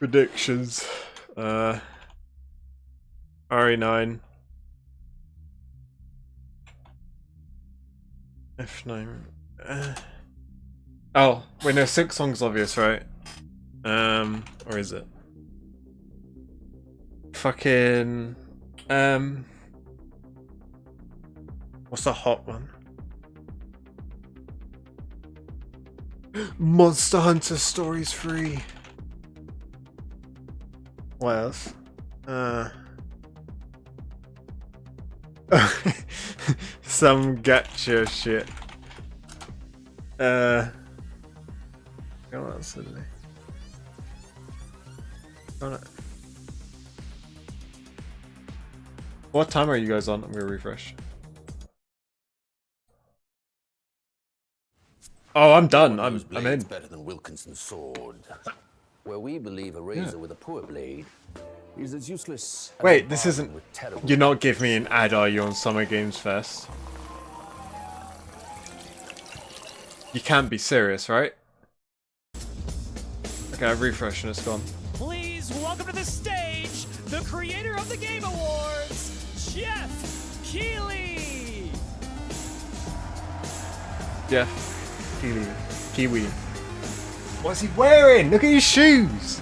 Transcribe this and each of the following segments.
Predictions. RE9. F9. Oh, wait, no, 6 songs obvious, right? Or is it? Fucking, what's the hot one? Monster Hunter Stories 3. What else? Some gacha shit. What else did they? What time are you guys on? I'm gonna refresh. Oh, I'm done. I'm in. Better than Wilkinson's sword. Where we believe a razor with a poor blade is as useless. Wait, this isn't. You're not giving me an ad, are you, on Summer Games Fest? You can't be serious, right? Okay, I've refreshed and it's gone. Please welcome to the stage the creator of the Game Awards, Jeff Keighley. Jeff Kiwi. What's he wearing? Look at his shoes.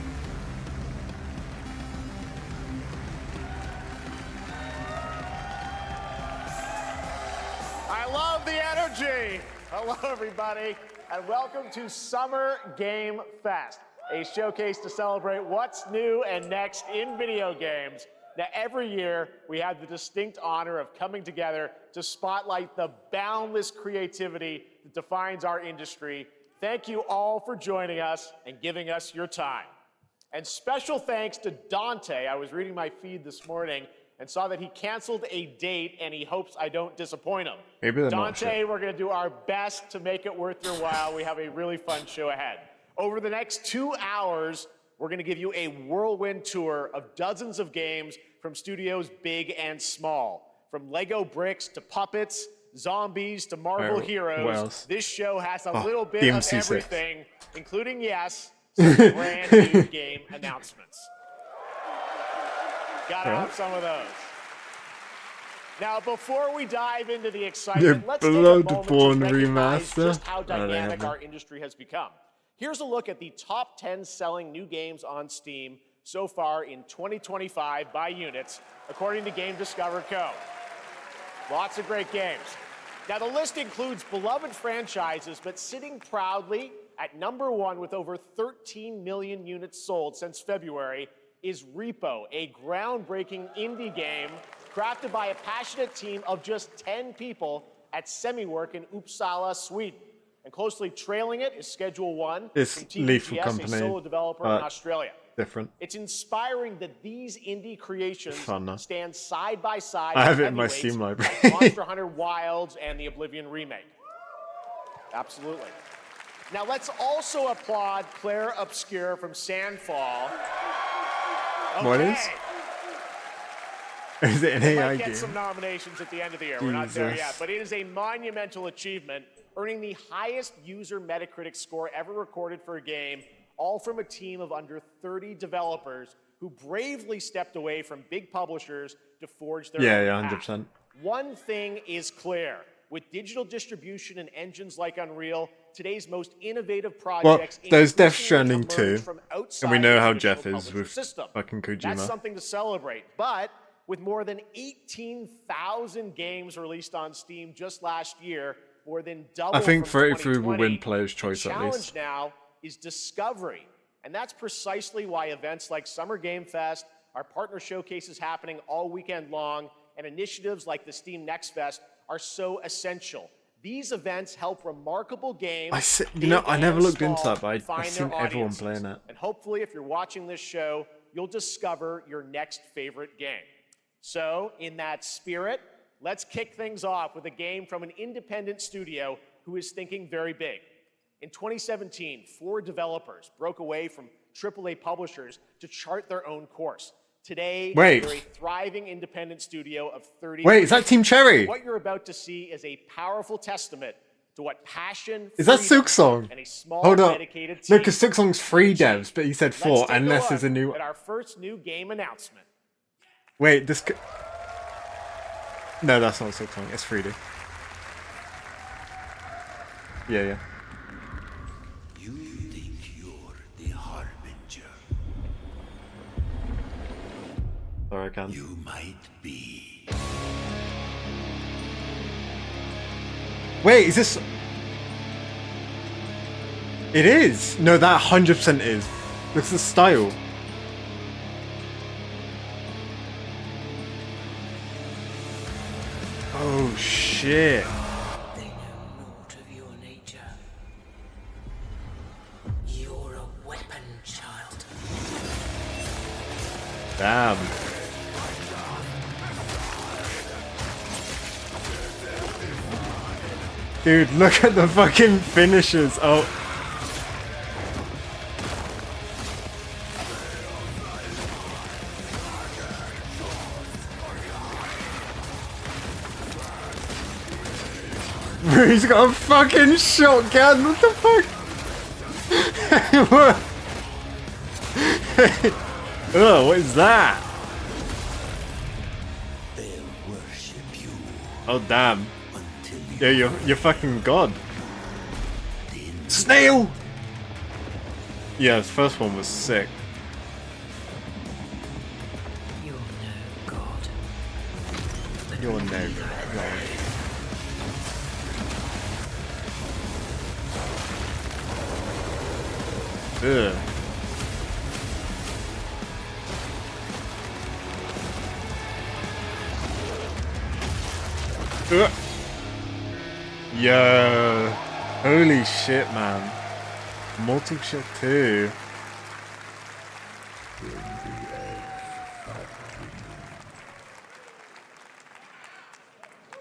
I love the energy. Hello, everybody, and welcome to Summer Game Fest, a showcase to celebrate what's new and next in video games. Now, every year, we have the distinct honor of coming together to spotlight the boundless creativity that defines our industry. Thank you all for joining us and giving us your time. And special thanks to Dante. I was reading my feed this morning and saw that he canceled a date and he hopes I don't disappoint him. Maybe they're not Dante, we're going to do our best to make it worth your while. We have a really fun show ahead. Over the next 2 hours, we're going to give you a whirlwind tour of dozens of games from studios big and small. From Lego bricks to puppets, zombies to Marvel heroes, this show has a little bit of everything, including, yes, some brand new game announcements. Gotta have some of those. Now, before we dive into the excitement, let's take a moment to recognize just how dynamic our industry has become. Here's a look at the top 10 selling new games on Steam so far in 2025 by units, according to Game Discover Co. Lots of great games. Now, the list includes beloved franchises, but sitting proudly at number 1 with over 13 million units sold since February is Repo, a groundbreaking indie game crafted by a passionate team of just 10 people at Semiwork in Uppsala, Sweden. And closely trailing it is Schedule 1 It's from Lethal TPS, Company, a solo developer in Australia. Different. It's inspiring that these indie creations stand side by side. I have it in my Steam library. Like Monster Hunter Wilds and the Oblivion remake. Absolutely. Now let's also applaud Claire Obscure from Sandfall. Okay. What is? Is it an AI might get game? some nominations at the end of the year. We're not there yet, but it is a monumental achievement, earning the highest user Metacritic score ever recorded for a game, all from a team of under 30 developers who bravely stepped away from big publishers to forge their own path. 100%. One thing is clear. With digital distribution and engines like Unreal, today's most innovative projects there's Death Stranding 2, and we know the how traditional Jeff is publisher with system. fucking Kojima. That's something to celebrate. But with more than 18,000 games released on Steam just last year, more than double I think from 33 will 2020, win Player's Choice the at challenge least. now is discovery. And that's precisely why events like Summer Game Fest, our partner showcases happening all weekend long, and initiatives like the Steam Next Fest are so essential. These events help remarkable games. I never looked into that, but I've find seen their everyone audiences. playing it. And hopefully, if you're watching this show, you'll discover your next favorite game. So, in that spirit, let's kick things off with a game from an independent studio who is thinking very big. In 2017, 4 developers broke away from AAA publishers to chart their own course. Today, they're a thriving independent studio of 30. Wait, is that Team Cherry? What you're about to see is a powerful testament to what passion, Is that freedom, Silksong? and a small Hold up. dedicated No, team. because Silksong's 3 devs, but he said 4, Let's take unless a there's a look new... at our first new game announcement. Wait, this... No, that's not Silksong. It's 3D. Yeah. You think you're the Harbinger. Sorry, I can't. You might be. Wait, is this... It is! No, that 100% is. Look at the style. Oh, shit. They know naught of your nature. You're a weapon, child. Damn. Dude, look at the fucking finishes. Oh. He's got a fucking shotgun. What the fuck? What? Oh, what is that? They'll worship you Oh, damn. until you Yeah, you're fucking god. Snail! Yeah, his first one was sick. You're no god. You're no god. Ugh. Ugh. Yo. Holy shit, man. Multi-shot too.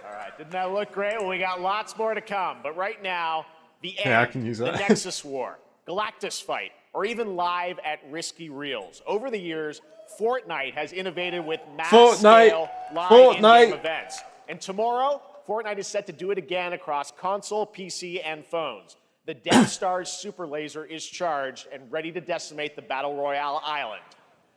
All right, didn't that look great? Well, we got lots more to come, but right now, the end, Yeah, I can use the that. Nexus War, Galactus Fight, or even live at Risky Reels. Over the years, Fortnite has innovated with mass-scale live in-game events. And tomorrow, Fortnite is set to do it again across console, PC, and phones. The Death Star's super laser is charged and ready to decimate the Battle Royale island.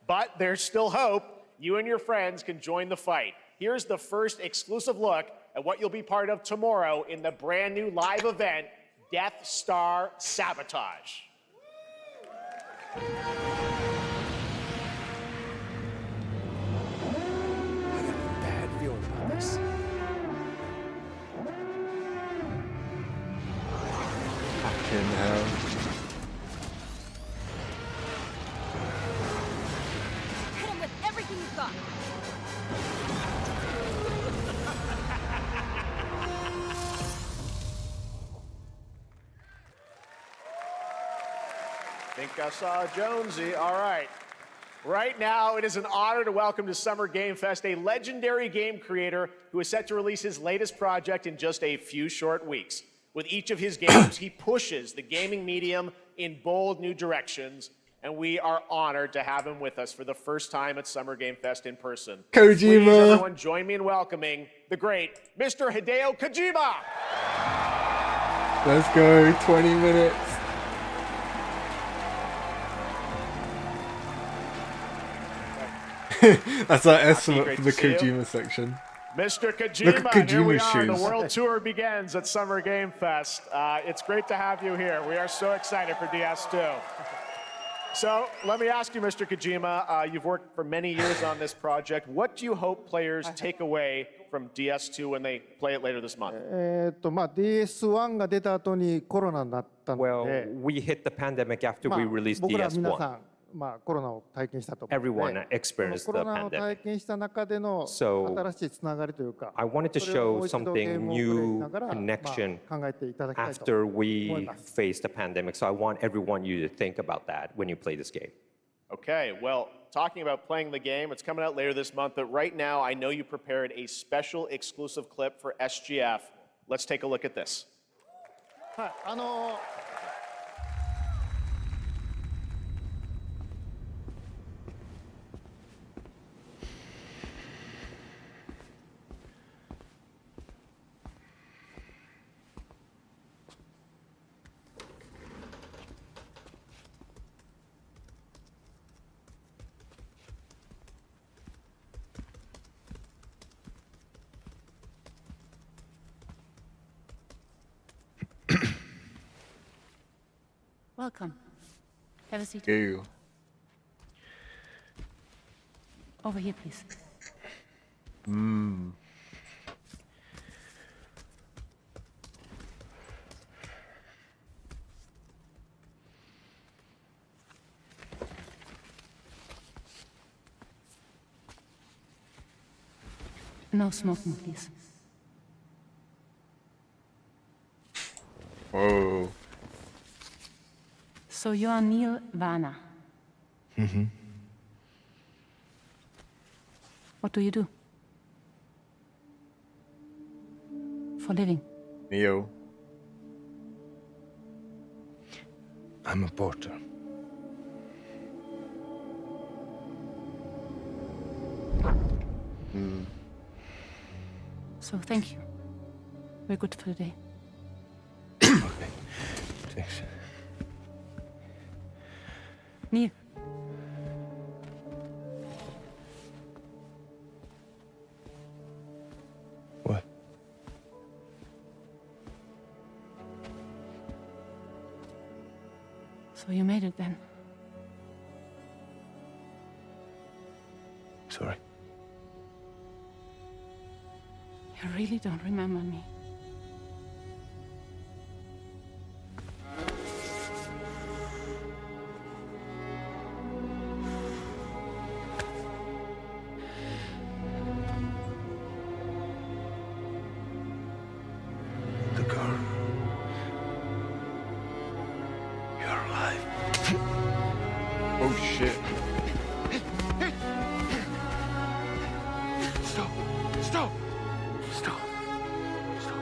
But there's still hope. You and your friends can join the fight. Here's the first exclusive look at what you'll be part of tomorrow in the brand new live event, Death Star Sabotage. Bad feeling about this. Fucking hell. Hit him with everything you've got. Think I saw Jonesy. All right. Right now, it is an honor to welcome to Summer Game Fest a legendary game creator who is set to release his latest project in just a few short weeks. With each of his games, he pushes the gaming medium in bold new directions, and we are honored to have him with us for the first time at Summer Game Fest in person. Kojima. Please, everyone, join me in welcoming the great Mr. Hideo Kojima. Let's go. 20 minutes. That's our estimate great for the to see you. Kojima section. Mr. Kojima, Look at here we Kojima's are. The shoes. world tour begins at Summer Game Fest. It's great to have you here. We are so excited for DS2. So let me ask you, Mr. Kojima, you've worked for many years on this project. What do you hope players take away from DS2 when they play it later this month? DS1 が出た後にコロナになったの Well, で、 we hit the pandemic after まあ we released 僕ら皆さ DS1. ん、まあ、コロナを体験したと思うの Everyone で、 experienced そのコロ the ナを pandemic. 体験した中での So, 新しいつながりというか、 I wanted to それをも show う一度ゲー something ムをプレイし new ながら、 connection まあ、考えていただきたいと after 思い we ます。 faced the pandemic. So I want everyone you to think about that when you play this game. Okay, well, talking about playing the game, it's coming out later this month, but right now I know you prepared a special exclusive clip for SGF. Let's take a look at this. はい、Welcome. Have a seat. Ew. Over here, please. No smoking, please. Whoa. So you are Neil Varner. Mm-hmm. What do you do? For living? Neo. I'm a porter. So thank you. We're good for the day. Okay. Thanks. Neil. What? So you made it then? Sorry. You really don't remember me. The girl. You're alive. Oh shit. Stop. Stop. Stop. Stop.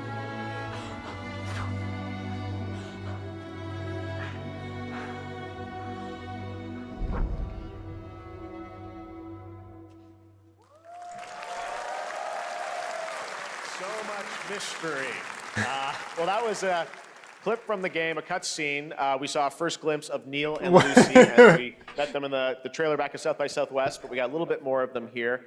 So much mystery. Well, that was a clip from the game, a cutscene. We saw a first glimpse of Neil and Lucy as we met them in the trailer back at South by Southwest, but we got a little bit more of them here.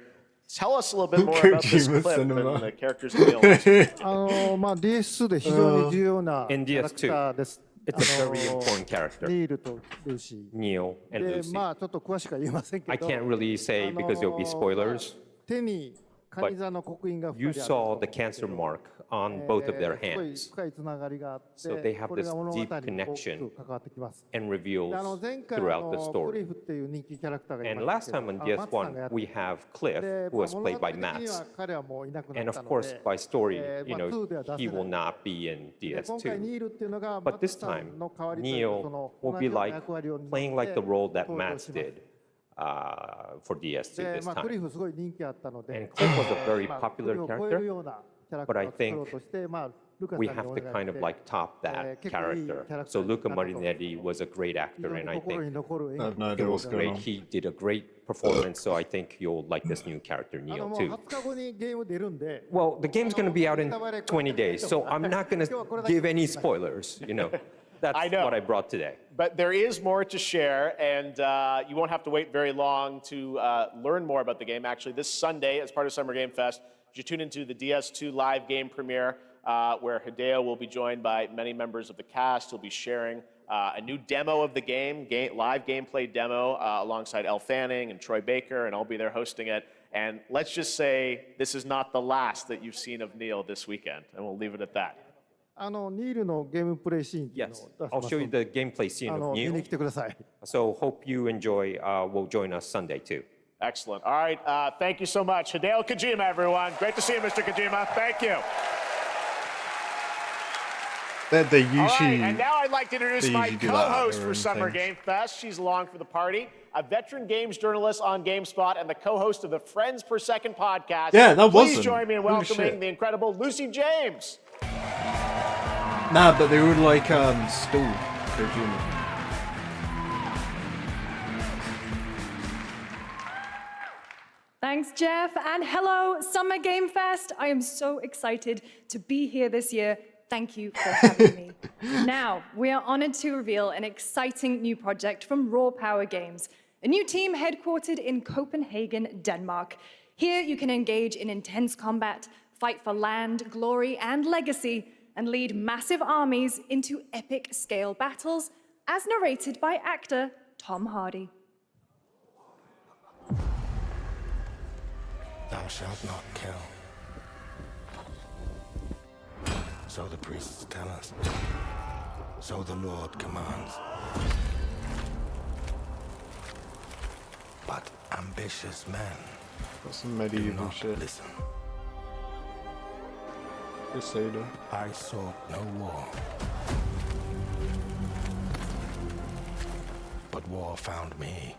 Tell us a little bit more about this Kojima clip and Cinema. the characters in Neil. DS2 で非常に重要なキ In ャラクターです。 It's a very important character, ニールとルーシ Neil ー。 and で、 Lucy. まあちょっと詳しくは言えませんけ I ど、 can't really say because there'll be spoilers. 手にカニ座の刻印が2 You 人ある saw the cancer mark on both of their すごい hands 深いつながりがあって So they have これが this 物語に deep 大き connection く関わってきます。 and で reveals 前回 throughout the クリ story. フっていう人気キャラクターがい And まし last た time け on ど、マツさんがや DS1, って we have Cliff, で who まあ was 物 played 語 by 的には Max. 彼はもういなくな And った of の course, で、 by story, まあ 2では出 he せ will ない。 not be in で今回 DS2. ニールっていうのが But マ this ツさ time, んの代わりというかそ Neil の will 同 be じような like 役割を担って playing like the role that 登場 Max します。 did for DS2 で、 this まあ、クリ time. フすごい人気あったので、 And Cliff was a very まあ popular クリフを超え character, るようなキャラク but タ I ーを作ろう think として、まあ、ルカさん we に have お to 願い kind し of て、 like top that 結構いいキャ character. ラクタ So ーにな Luca ったと Marinetti was a great 非 actor, 常に and I 心 think に残る演 I 技 have no it idea what's was going great. on. He did a great performance, so I think you'll like this new character, も Neil, う too. 20日後にゲーム出るんで、 Well, the game's going to be out in 20 days, so I'm not going to give any spoilers, you know. That's I know. what I brought today. But there is more to share, and you won't have to wait very long to learn more about the game. Actually, this Sunday, as part of Summer Game Fest, you tune into the DS2 live game premiere, where Hideo will be joined by many members of the cast. He'll be sharing a new demo of the game, live gameplay demo, alongside Elle Fanning and Troy Baker, and I'll be there hosting it. And let's just say this is not the last that you've seen of Neil this weekend, and we'll leave it at that. ニールのゲームプレイシーンっていうの Yes, を出し I'll ます show you ので the gameplay scene of 見に Neil. 来てください。 So hope you enjoy. Will join us Sunday too. Excellent. All right, thank you so much. Hideo Kojima, everyone. Great to see you, Mr. Kojima. Thank you. They All right, usually. and now I'd like to introduce they my usually do that at co-host their for own Summer things. Game Fest. She's along for the party, a veteran games journalist on GameSpot and the co-host of the Friends Per Second podcast. Yeah, that Please wasn't. join me in Holy welcoming shit. the incredible Lucy James. Nah, but they would like stole Kojima. Thanks, Jeff, and hello, Summer Game Fest. I am so excited to be here this year. Thank you for having me. Now, we are honored to reveal an exciting new project from Raw Power Games, a new team headquartered in Copenhagen, Denmark. Here, you can engage in intense combat, fight for land, glory, and legacy, and lead massive armies into epic scale battles as narrated by actor Tom Hardy. Thou shalt not kill. So the priests tell us. So the Lord commands. But ambitious men Got some do medieval not shit. listen. Crusader. I sought no war. But war found me.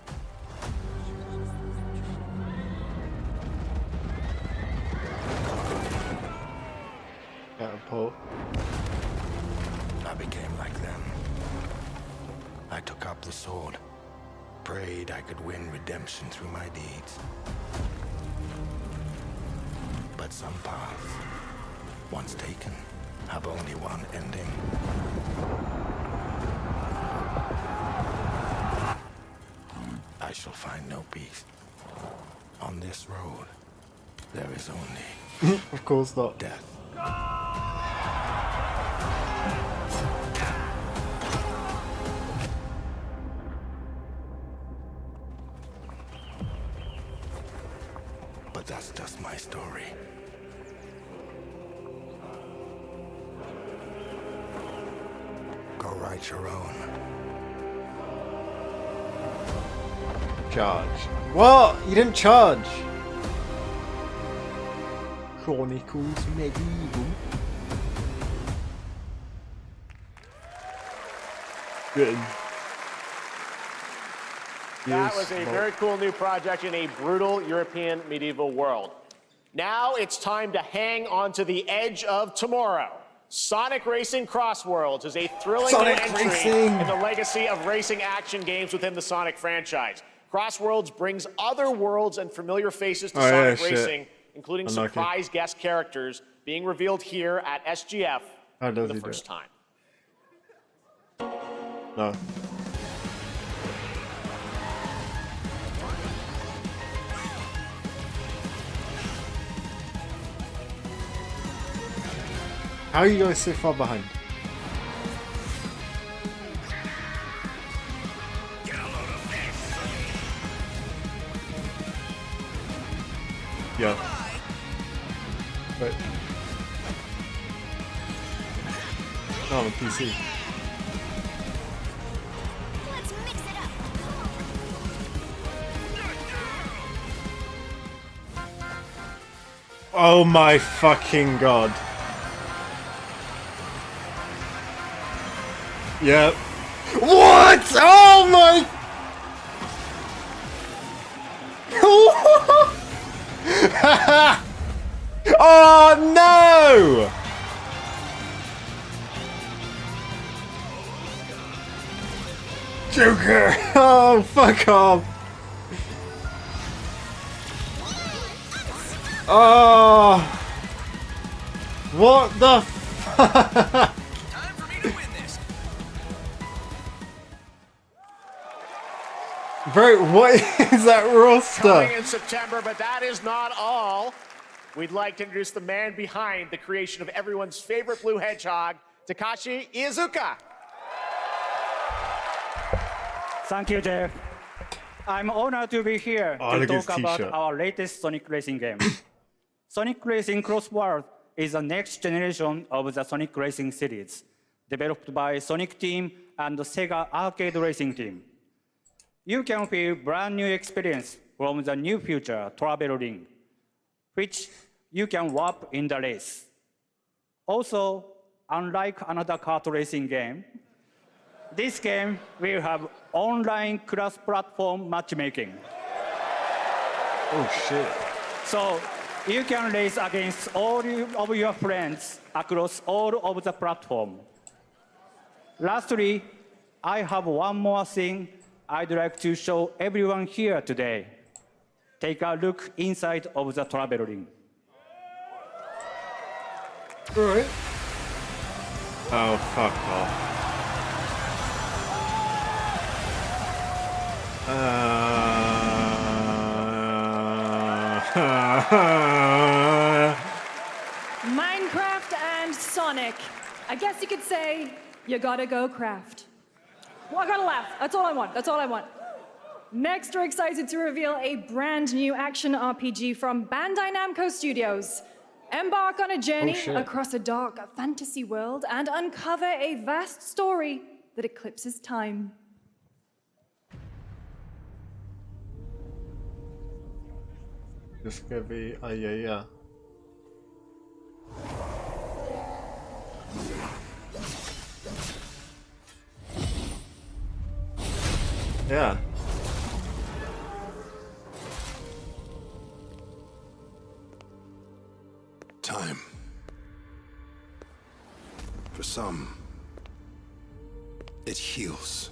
Catapult. I became like them. I took up the sword, prayed I could win redemption through my deeds. But some paths, once taken, have only one ending. I shall find no peace. On this road, there is only Of course not. death. But that's just my story. Go write your own. Charge. What? You didn't charge. Chronicles Medieval. Good. That was a very cool new project in a brutal European medieval world. Now it's time to hang on to the edge of tomorrow. Sonic Racing Crossworlds is a thrilling new entry in the legacy of racing action games within the Sonic franchise. Crossworlds brings other worlds and familiar faces to Sonic Racing, including surprise guest characters being revealed here at SGF for the first time. No. How are you guys so far behind? Yeah. Wait. Oh, I'm a PC. Let's mix it up. Oh my fucking god. Yep. What? Oh my! Oh no! Joker! Oh, fuck off! Oh! What the fuck? Bro, what is that roster? Coming in September, but that is not all. We'd like to introduce the man behind the creation of everyone's favorite blue hedgehog, Takashi Iizuka. Thank you, Jeff. I'm honored to be here to talk about our latest Sonic Racing game. Sonic Racing Crossworld is the next generation of the Sonic Racing series, developed by Sonic Team and the Sega Arcade Racing Team. You can feel brand new experience from the new feature Travel Ring, which you can warp in the race. Also, unlike another kart racing game, this game will have online cross-platform matchmaking. Oh shit. So you can race against all of your friends across all of the platform. Lastly, I have one more thing I'd like to show everyone here today. Take a look inside of the Travel Ring. Alright. Oh, fuck off. Minecraft and Sonic. I guess you could say, you gotta go craft. Well, I gotta laugh. That's all I want. That's all I want. Next, we're excited to reveal a brand new action RPG from Bandai Namco Studios. Embark on a journey across a dark fantasy world and uncover a vast story that eclipses time. This could be yeah. Yeah. Time. For some, it heals.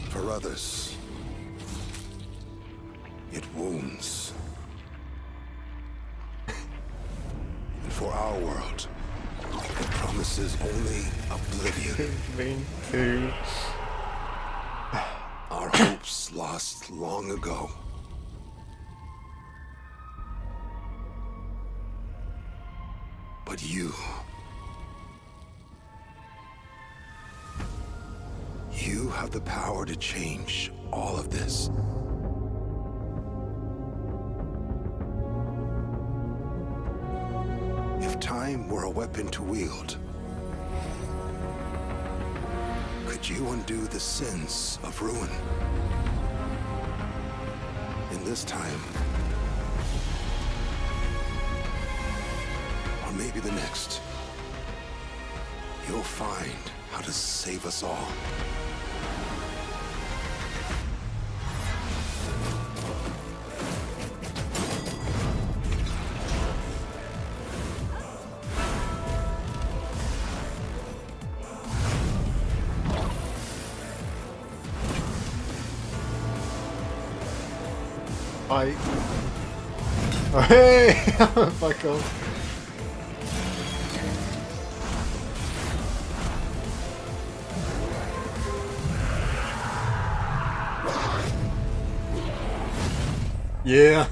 For others, it wounds. And for our world, it promises only oblivion. Me too. Our hopes lost long ago. But you have the power to change all of this. If time were a weapon to wield, could you undo the sins of ruin? In this time, or maybe the next, you'll find how to save us all. Bye. Oh, hey! Fuck off. Yeah!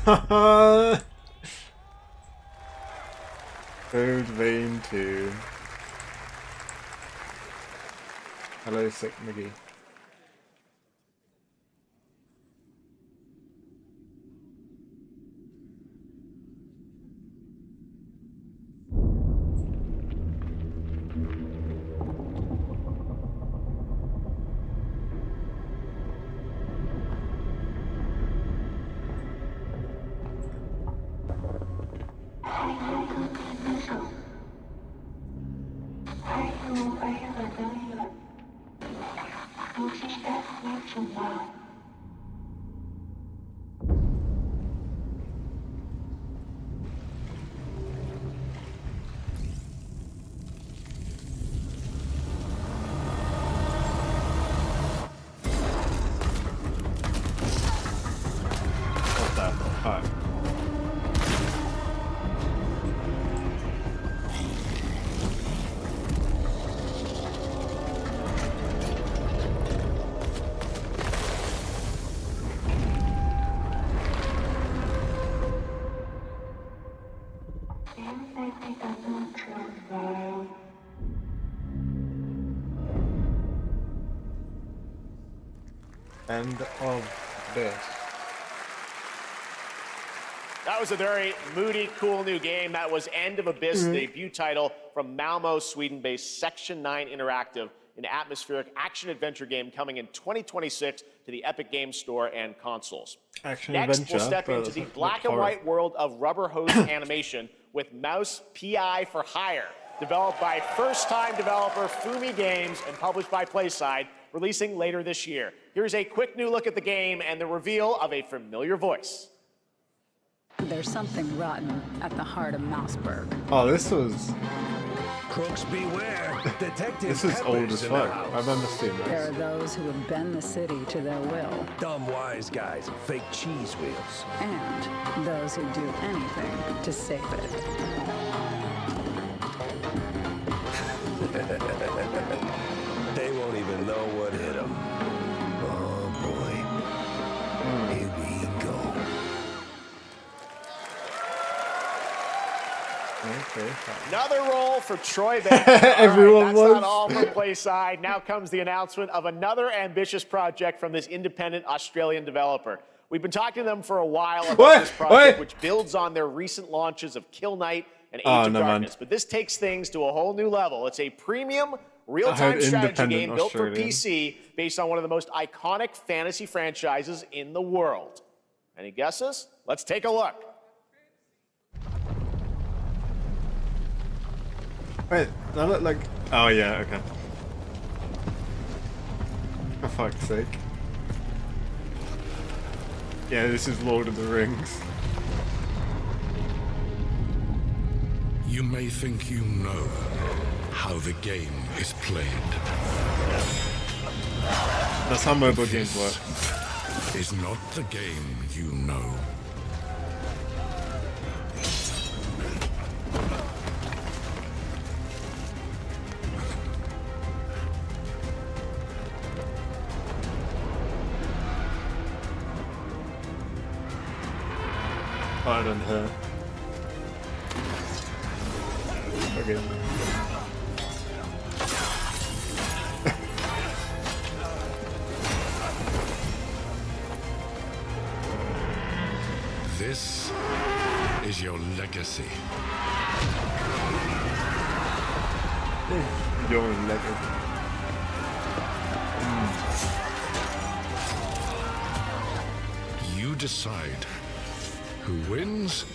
Code Vein 2. Hello, Sick McGee. End of this. That was a very moody, cool new game. That was End of Abyss, the debut title from Malmo, Sweden-based Section 9 Interactive, an atmospheric action-adventure game coming in 2026 to the Epic Games Store and consoles. Next, we'll step into the black and white world of rubber hose animation with Mouse P.I. for Hire, developed by first-time developer Fumi Games and published by PlaySide, releasing later this year. Here's a quick new look at the game and the reveal of a familiar voice. There's something rotten at the heart of Mouseburg. Oh, this was... Crooks beware. Detective This is old as fuck. I remember seeing this. There are those who would bend the city to their will. Dumb wise guys, fake cheese wheels. And those who do anything to save it. They won't even know what hit them. Oh boy. Here we go. Okay. Another roll for Troy Baker. Everyone that's was. not all from Playside. Now comes the announcement of another ambitious project from this independent Australian developer. We've been talking to them for a while about this project, which builds on their recent launches of Kill Knight and Age of Darkness. But this takes things to a whole new level. It's a premium, real-time strategy game built for PC based on one of the most iconic fantasy franchises in the world. Any guesses? Let's take a look. Wait, that look like... Oh yeah, okay. For fuck's sake. Yeah, this is Lord of the Rings. You may think you know how the game is played. That's how mobile games work. Is not the game you know. Pardon her. Okay. This is your legacy. Your legacy. You decide who wins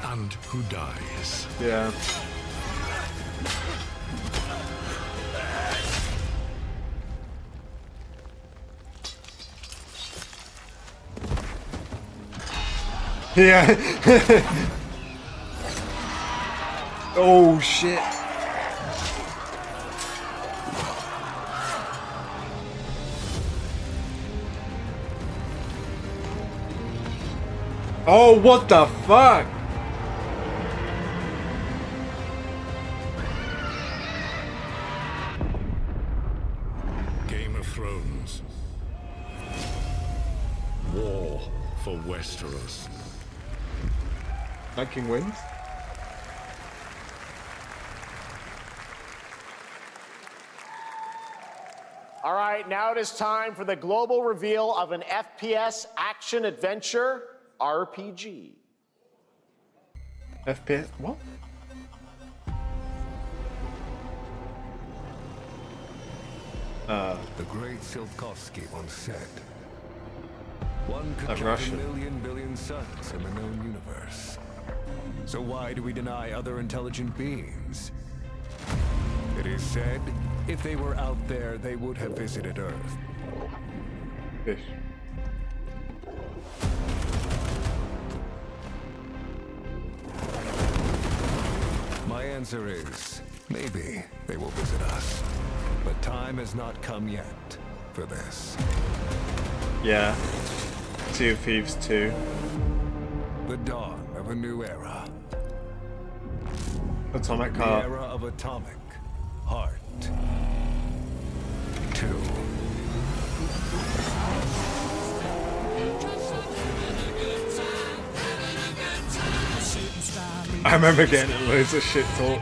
and who dies. Yeah. Yeah. Oh shit. Oh, what the fuck? Game of Thrones. War for Westeros. That king wins? All right, now it is time for the global reveal of an FPS action-adventure RPG. FPS? What? The great Silkovsky once said, one could That's count Russian. 1,000,000,000 billion suns in the known universe. So why do we deny other intelligent beings? It is said, if they were out there, they would have visited Earth. Fish. My answer is, maybe they will visit us. But time has not come yet for this. Yeah. Sea of Thieves 2. The dawn of a new era. Atomic The Heart. era of Atomic Heart 2. I remember getting loads of shit talk.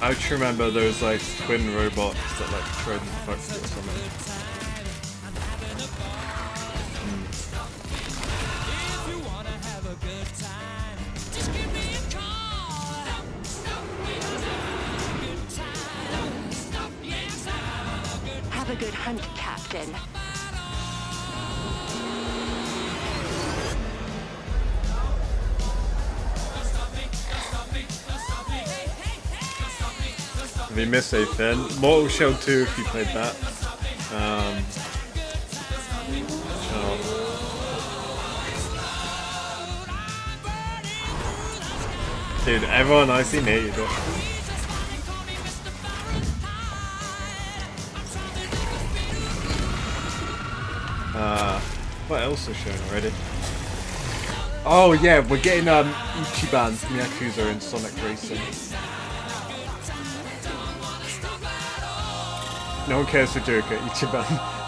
I just remember those like twin robots that like tried to fuck you or something. Have a good hunt, Captain. If you missed anything, Mortal Shell 2 if you played that. Dude, everyone I see hated it. What else is shown already? Oh yeah, we're getting Ichiban from Yakuza in Sonic Racing. No one cares for Joker, Ichiban.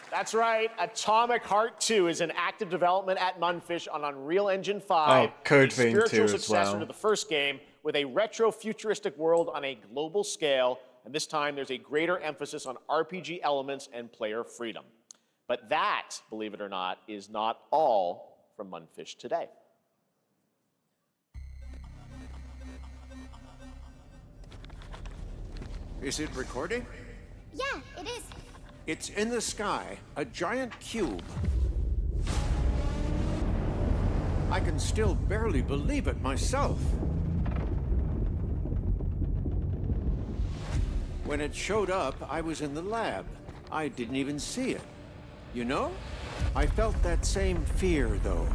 That's right. Atomic Heart 2 is in active development at Mundfish on Unreal Engine 5. Oh, Code Vein 2 spiritual as successor well. to the first game with a retro-futuristic world on a global scale. And this time, there's a greater emphasis on RPG elements and player freedom. But that, believe it or not, is not all from Mundfish today. Is it recording? Yeah, it is. It's in the sky, a giant cube. I can still barely believe it myself. When it showed up, I was in the lab. I didn't even see it. You know? I felt that same fear, though.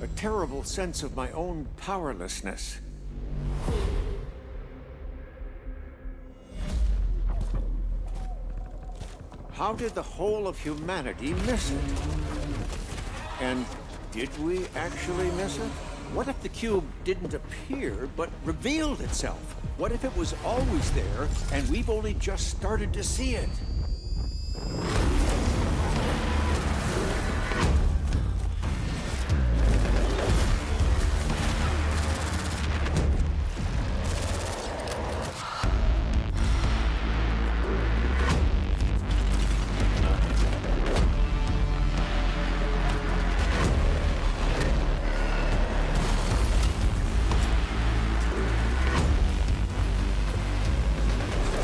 A terrible sense of my own powerlessness. How did the whole of humanity miss it? And did we actually miss it? What if the cube didn't appear, but revealed itself? What if it was always there, and we've only just started to see it?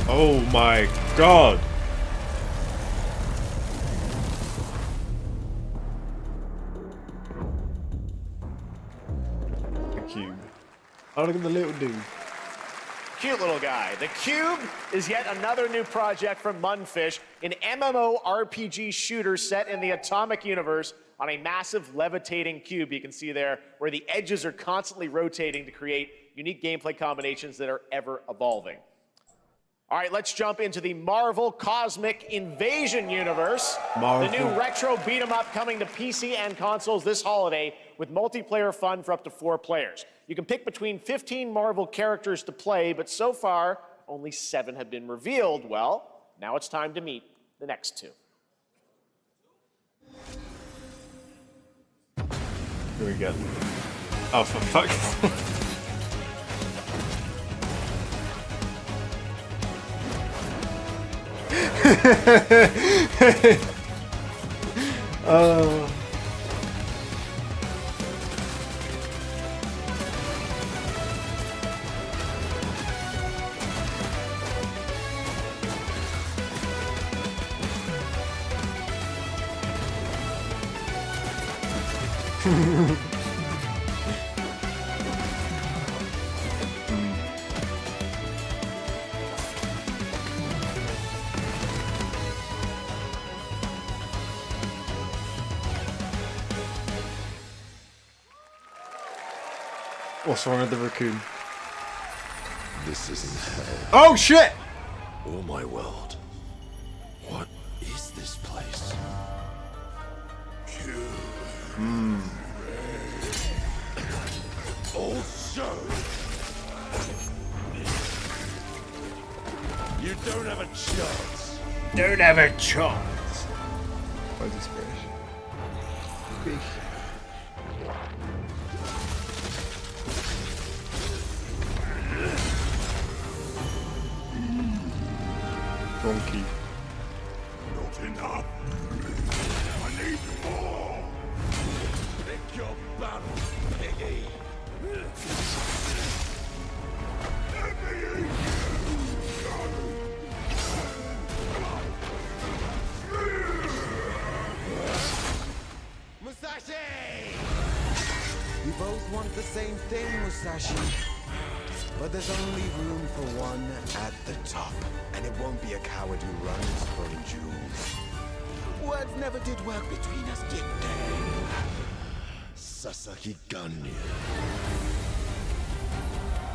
Oh my god! The cube. Oh, look at the little dude. Cute little guy. The Cube is yet another new project from Mundfish, an MMORPG shooter set in the Atomic Universe on a massive levitating cube you can see there, where the edges are constantly rotating to create unique gameplay combinations that are ever evolving. All right, let's jump into the Marvel Cosmic Invasion universe. Marvel. The new retro beat 'em up coming to PC and consoles this holiday with multiplayer fun for up to 4 players. You can pick between 15 Marvel characters to play, but so far, only 7 have been revealed. Well, now it's time to meet the next 2. Here we go. Oh, for fuck's sake. Oh. What's wrong with the raccoon? This isn't hell. Oh shit! Oh my world. What is this place? Also, you don't have a chance. Don't have a chance. What is this British? Donkey. Not enough. I need more. Pick your battle, piggy. Musashi! We both want the same thing, Musashi. But there's only room for one at the top. And it won't be a coward who runs from jewels. Words never did work between us, did they? Sasaki Ganyu.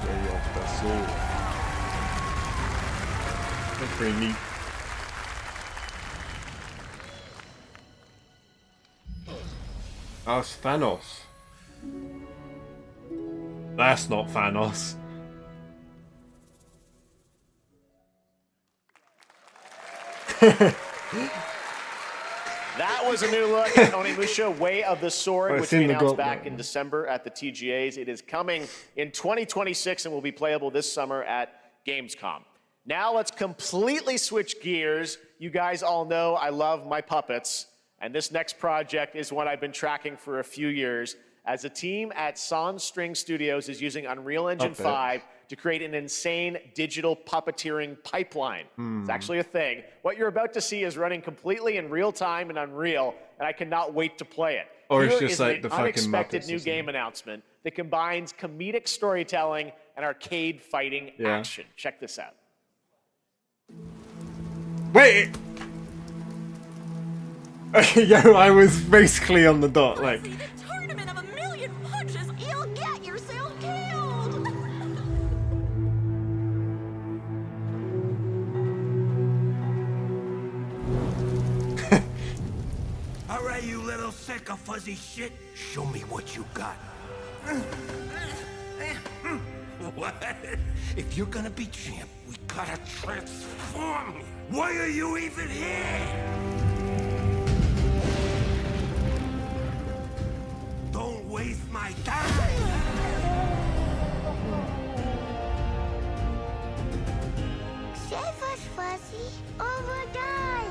Very off the sword. That's pretty neat. Oh, it's Thanos. That's not Thanos. That was a new look at Onimusha Way of the Sword, which we announced back in December at the TGAs. It is coming in 2026 and will be playable this summer at Gamescom. Now let's completely switch gears. You guys all know I love my puppets, and this next project is one I've been tracking for a few years, as a team at Sans String Studios is using Unreal Engine 5 to create an insane digital puppeteering pipeline. It's actually a thing. What you're about to see is running completely in real time in Unreal, and I cannot wait to play it. Or it's Here just is like an the fucking unexpected Muppets new or something. game announcement that combines comedic storytelling and arcade fighting action. Check this out. Wait! Yo, I was basically on the dot, like... Tournament of a million punches, you'll get yourself killed! All right, you little sick of fuzzy shit. Show me what you got. What? If you're gonna be champ, we gotta transform. Why are you even here? Don't waste my time. Save us, Fuzzy, or we'll die!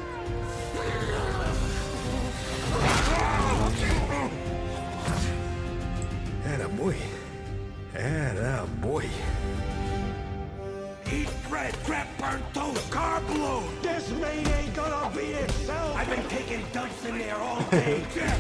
Attaboy. Attaboy. Eat bread, crap, burnt toast, carb load. This mate ain't gonna be itself. I've been taking dumps in there all day. Jeff.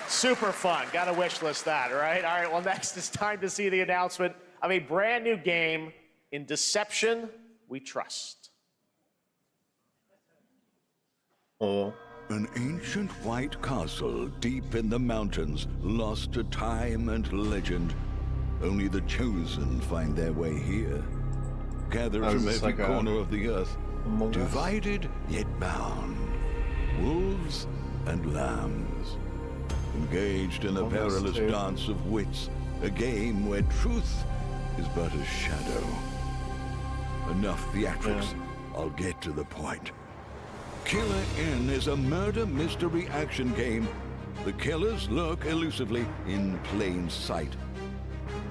Super fun. Got to wish list that, right? All right, well, next it's time to see the announcement of a brand new game in Deception We Trust. An ancient white castle deep in the mountains, lost to time and legend. Only the chosen find their way here. Gathered from every corner of the earth, divided yet bound. Wolves and lambs. Engaged in a perilous dance of wits, a game where truth is but a shadow. Enough theatrics, I'll get to the point. Killer Inn is a murder mystery action game. The killers lurk elusively in plain sight.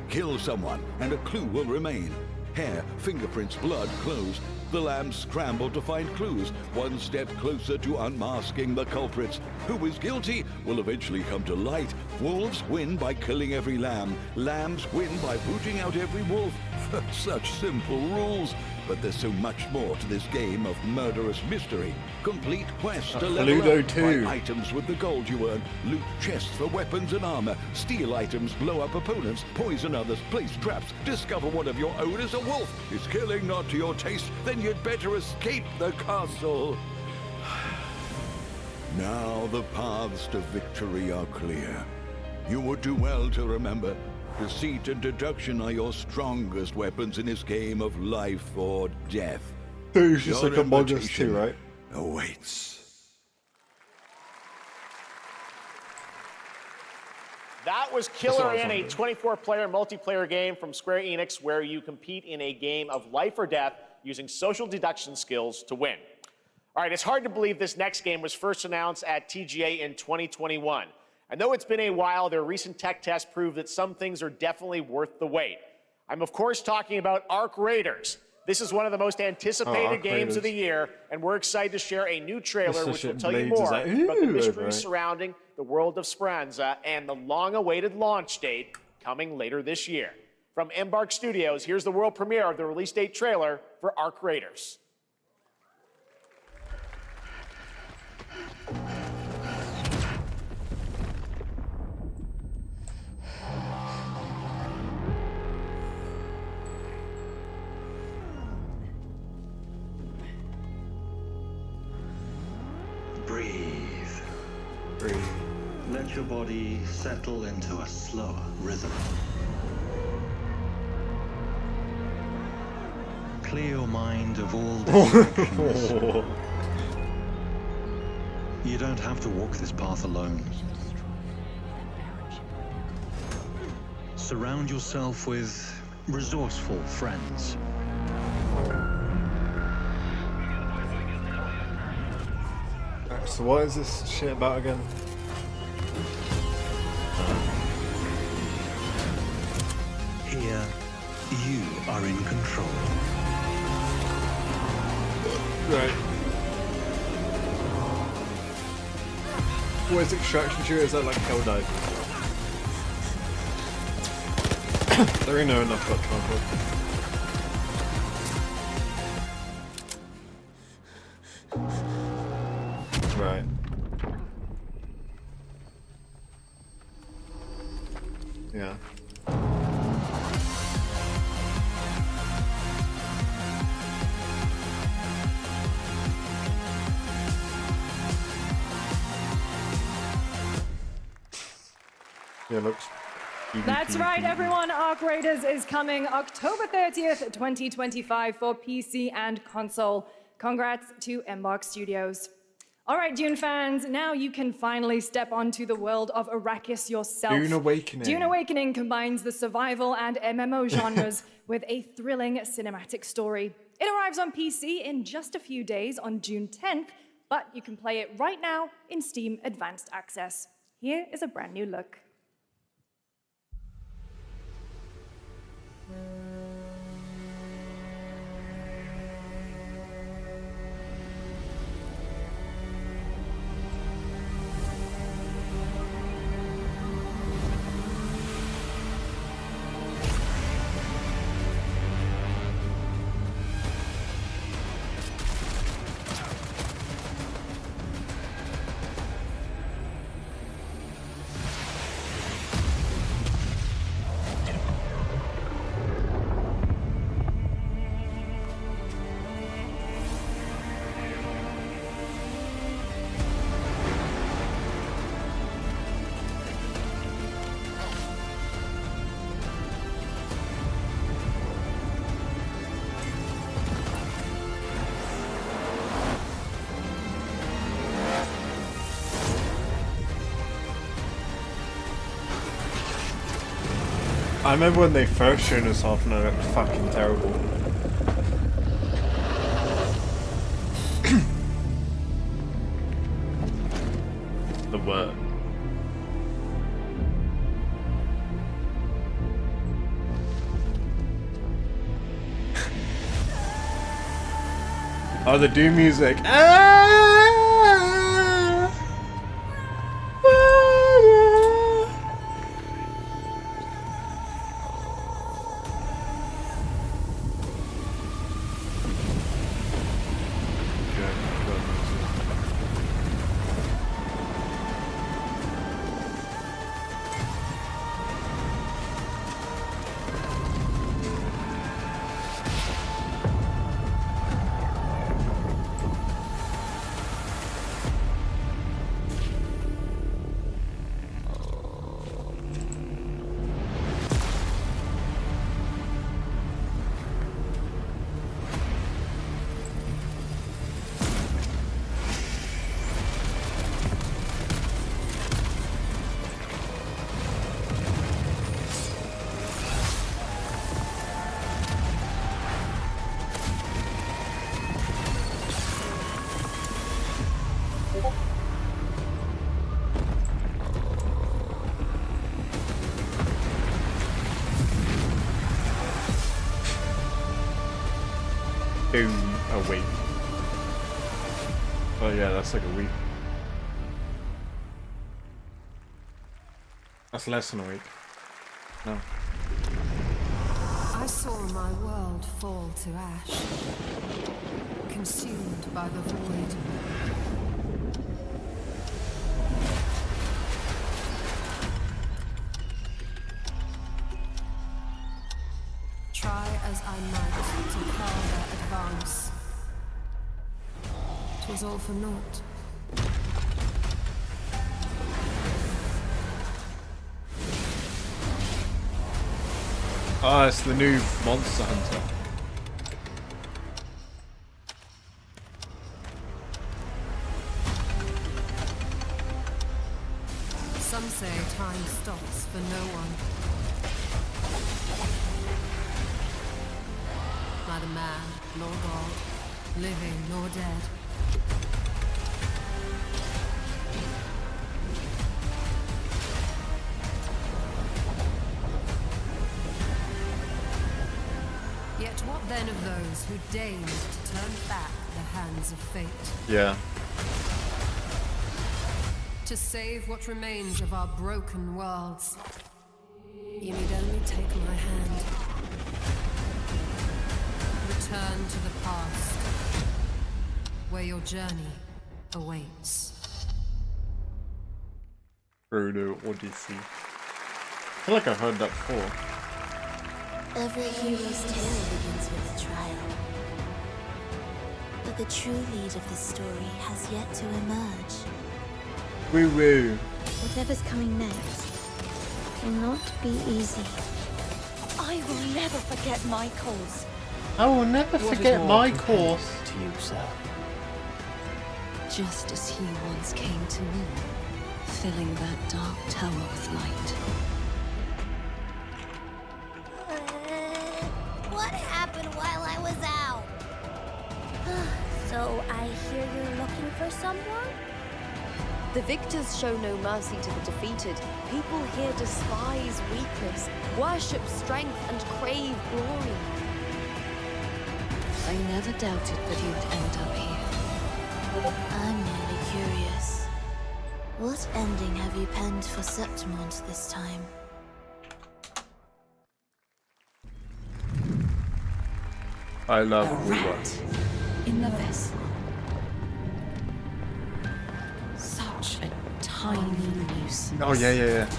Kill someone and a clue will remain. Hair, fingerprints, blood, clothes. The lambs scramble to find clues, one step closer to unmasking the culprits. Who is guilty will eventually come to light. Wolves win by killing every lamb. Lambs win by booting out every wolf. Such simple rules. But there's so much more to this game of murderous mystery. Complete quests to level Ludo up. 2. Buy items with the gold you earn. Loot chests for weapons and armor. Steal items, blow up opponents, poison others, place traps. Discover one of your own is a wolf. Is killing not to your taste? Then you'd better escape the castle. Now the paths to victory are clear. You would do well to remember, deceit and deduction are your strongest weapons in this game of life or death. It's just Your like Among Us invitation 2, right? Awaits. That was Killer Inn, a 24-player multiplayer game from Square Enix where you compete in a game of life or death using social deduction skills to win. All right, it's hard to believe this next game was first announced at TGA in 2021. And though it's been a while, their recent tech tests prove that some things are definitely worth the wait. I'm of course talking about Arc Raiders. This is one of the most anticipated games of the year, and we're excited to share a new trailer which will tell you more about the mystery surrounding the world of Speranza and the long-awaited launch date coming later this year. From Embark Studios, here's the world premiere of the release date trailer for Arc Raiders. your body settle into a slower rhythm. Clear your mind of all distractions. You don't have to walk this path alone. Surround yourself with resourceful friends. So what is this shit about again? Here, you are in control. Right. What is extraction shooter? Is that like Helldive? There ain't no enough got transport. Right. Yeah. Yeah, looks. That's right, everyone. Arc Raiders is coming October 30th, 2025 for PC and console. Congrats to Embark Studios. All right, Dune fans, now you can finally step onto the world of Arrakis yourself. Dune Awakening. Dune Awakening combines the survival and MMO genres with a thrilling cinematic story. It arrives on PC in just a few days on June 10th, but you can play it right now in Steam Advanced Access. Here is a brand new look. I remember when they first showed us off and it looked fucking terrible. The word. Oh, the Doom music. Doom Awake. Oh yeah, that's like a week. That's less than a week. No. I saw my world fall to ash, consumed by the void. Try as I might to quell their advance. 'Twas all for naught. Oh, it's the new Monster Hunter. Some say time stops for no one. Neither man nor God, living nor dead. Yet what then of those who deigned to turn back the hands of fate? Yeah. To save what remains of our broken worlds, you need only take my hand. Return to the past, where your journey awaits. Frodo Odyssey. I feel like I've heard that before. Every hero's tale begins with trial. But the true lead of the story has yet to emerge. Woo woo. Whatever's coming next will not be easy. I will never forget my cause. I will never forget my course. To you, sir. Just as he once came to me, filling that dark tower with light. What happened while I was out? So I hear you're looking for someone? The victors show no mercy to the defeated. People here despise weakness, worship strength, and crave glory. I never doubted that you'd end up here. I'm merely curious. What ending have you penned for Septimont this time? I love A rat in the vessel. Such a tiny nuisance. Oh yeah.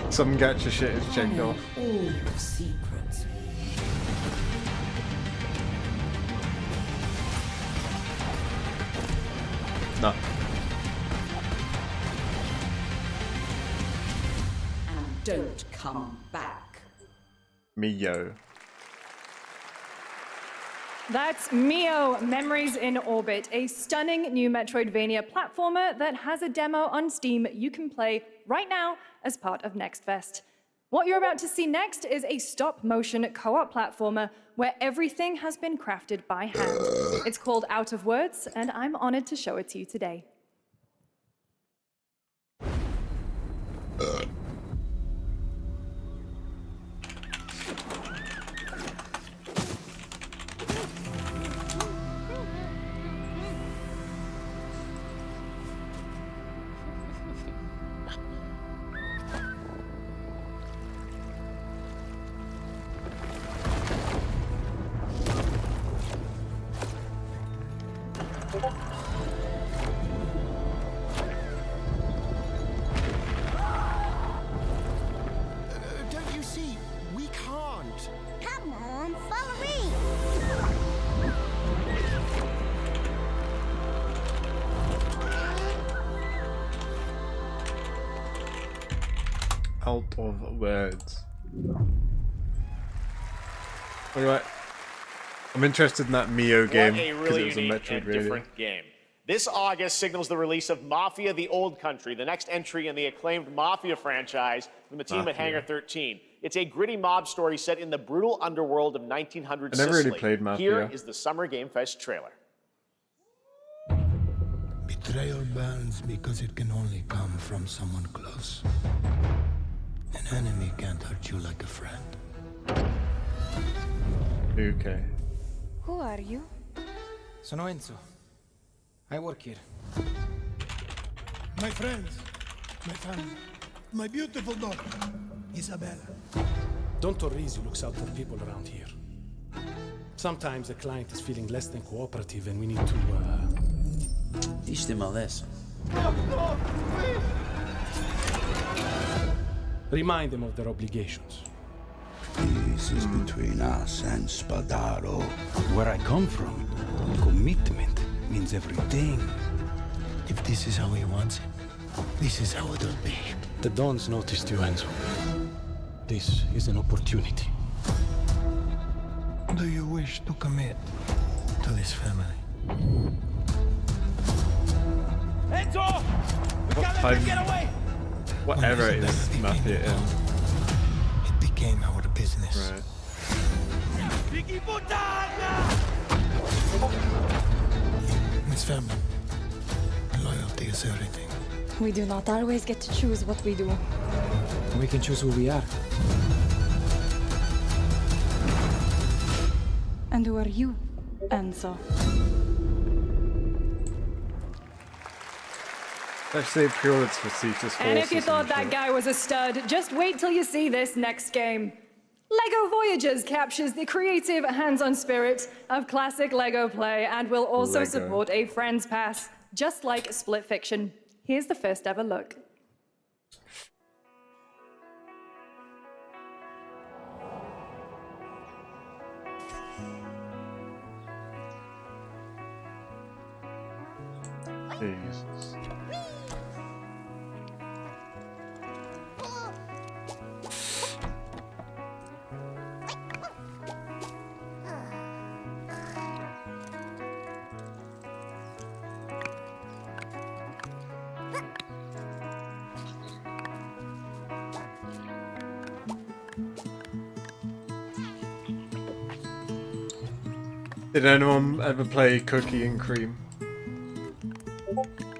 Some gacha shit is checked off. All your secrets. No. And don't come back. Mio. That's Mio, Memories in Orbit, a stunning new Metroidvania platformer that has a demo on Steam you can play right now as part of Next Fest. What you're about to see next is a stop-motion co-op platformer where everything has been crafted by hand. It's called Out of Words, and I'm honored to show it to you today. Don't you see? We can't. Come on, follow me! Out of Words. Anyway, I'm interested in that Mio game What a because really it was a unique and Metroidvania. different game. This August signals the release of Mafia: The Old Country, the next entry in the acclaimed Mafia franchise from the team at Mafia. Hangar 13. It's a gritty mob story set in the brutal underworld of 1900 I never really Sicily. played Mafia. Here is the Summer Game Fest trailer. Betrayal burns because it can only come from someone close. An enemy can't hurt you like a friend. Okay. Who are you? Sono Enzo. I work here. My friends, my family, my beautiful daughter, Isabella. Don Torrisi looks out for people around here. Sometimes a client is feeling less than cooperative and we need to, Teach them a lesson. remind them of their obligations. This is between us and Spadaro. Where I come from, commitment means everything. If this is how he wants it, this is how it'll be. The Dons noticed you, Enzo. This is an opportunity. Do you wish to commit to this family? What time? Whatever it is, Mafia. It became our business. Right. This family. Loyalty is everything. We do not always get to choose what we do. We can choose who we are. And who are you, Enzo? Actually, pre-ordered for Cetus. And if you thought that guy was a stud, just wait till you see this next game. LEGO Voyagers captures the creative, hands-on spirit of classic LEGO play and will also support a Friends Pass, just like Split Fiction. Here's the first ever look. Jesus. Did anyone ever play Cookie and Cream?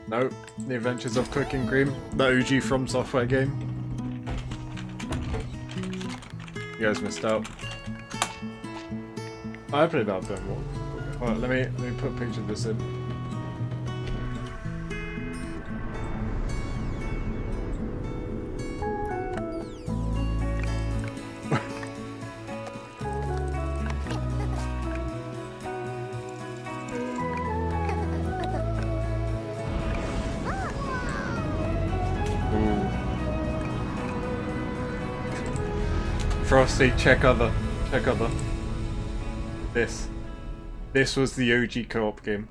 No, The Adventures of Cookie and Cream, the OG From Software game. You guys missed out. I played that bit more. Alright, let me put a picture of this in. Frosty, check other. This was the OG co-op game.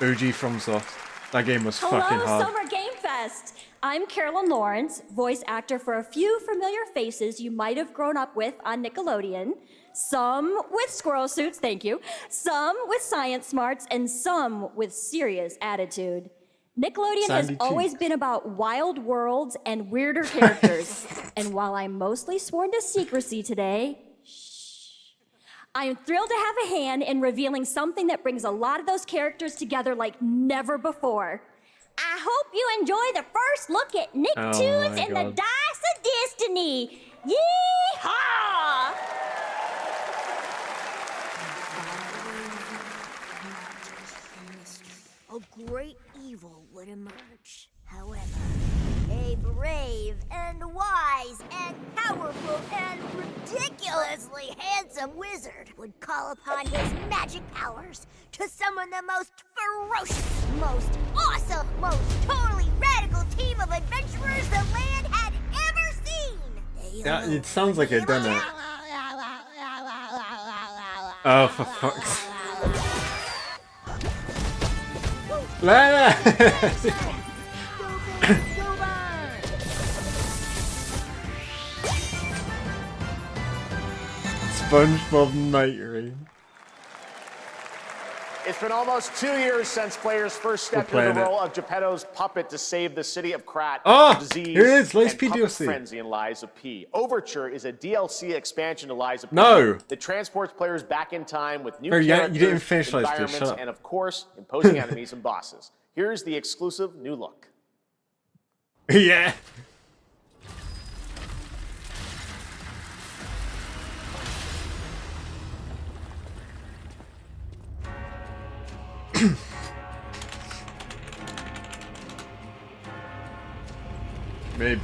OG FromSoft. That game was fucking hard. Hello, Summer Game Fest! I'm Carolyn Lawrence, voice actor for a few familiar faces you might have grown up with on Nickelodeon. Some with squirrel suits, thank you. Some with science smarts, and some with serious attitude. Nickelodeon has always been about wild worlds and weirder characters. And while I'm mostly sworn to secrecy today, I am thrilled to have a hand in revealing something that brings a lot of those characters together like never before. I hope you enjoy the first look at Nicktoons and the Dice of Destiny. Yee-haw! A great evil would emerge. However, a brave and wise and powerful and ridiculously handsome wizard would call upon his magic powers to summon the most ferocious, most awesome, most totally radical team of adventurers the land had ever seen. Yeah, it sounds like it, doesn't it? Oh, for fuck's sake. SpongeBob Night Rain. It's been almost 2 years since players first stepped into the role of Geppetto's puppet to save the city of Krat from disease here it is, Lies P and puppet DLC. frenzy in Lies of P. Overture is a DLC expansion to Lies of P that transports players back in time with new characters, you didn't finish Lies P, environments, shut up. and of course, imposing enemies and bosses. Here's the exclusive new look. Yeah. Maybe.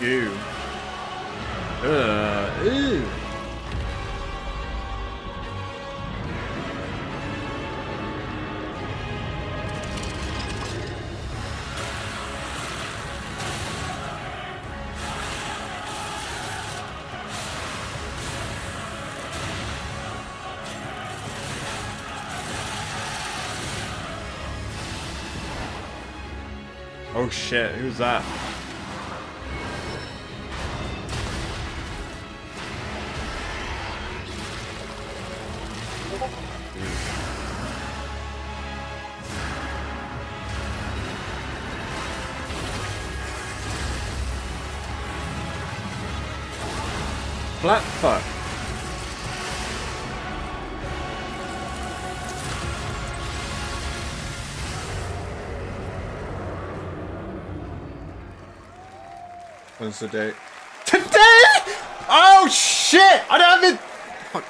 Ew. Ew. Oh shit, who's that? Black fuck. When's the date? Today? Oh shit! I don't have it. Fuck.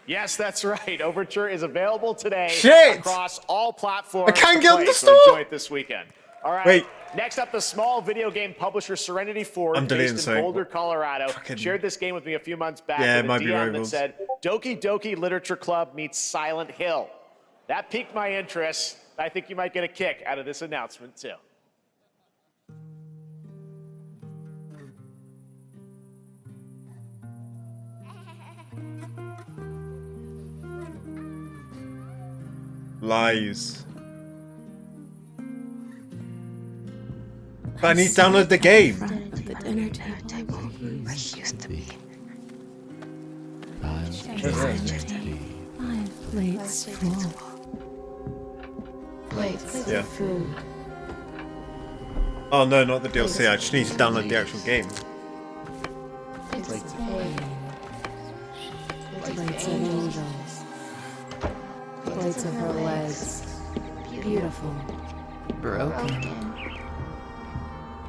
Yes, that's right. Overture is available today across all platforms. I can't get on the so store. Enjoy it this weekend. All right. Wait. Next up, the small video game publisher Serenity Forge, I'm deleting based in something. Boulder, Colorado, shared this game with me a few months back. Yeah, it with might a be DM that rivals. said, "Doki Doki Literature Club meets Silent Hill." That piqued my interest. I think you might get a kick out of this announcement too. Lies. But I need to download the game. The dinner table like it used to be. 5 plates full. Plates Yeah. of food. Oh no, not the DLC. I just need to download the actual game. Plates of hay. Plates of angels. Plates of her legs. Beautiful. Broken.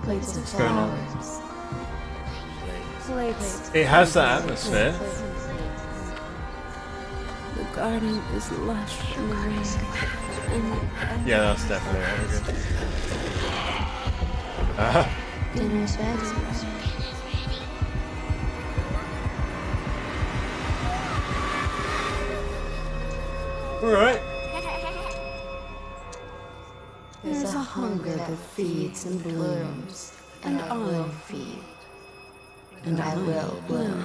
Plates of What's going on? flowers. Plates. It has that atmosphere. The garden is lush in the rain. And Yeah, that's definitely very good. dinner's ready. Alright. There's a hunger that feeds and blooms, and I'll feed, and I will bloom.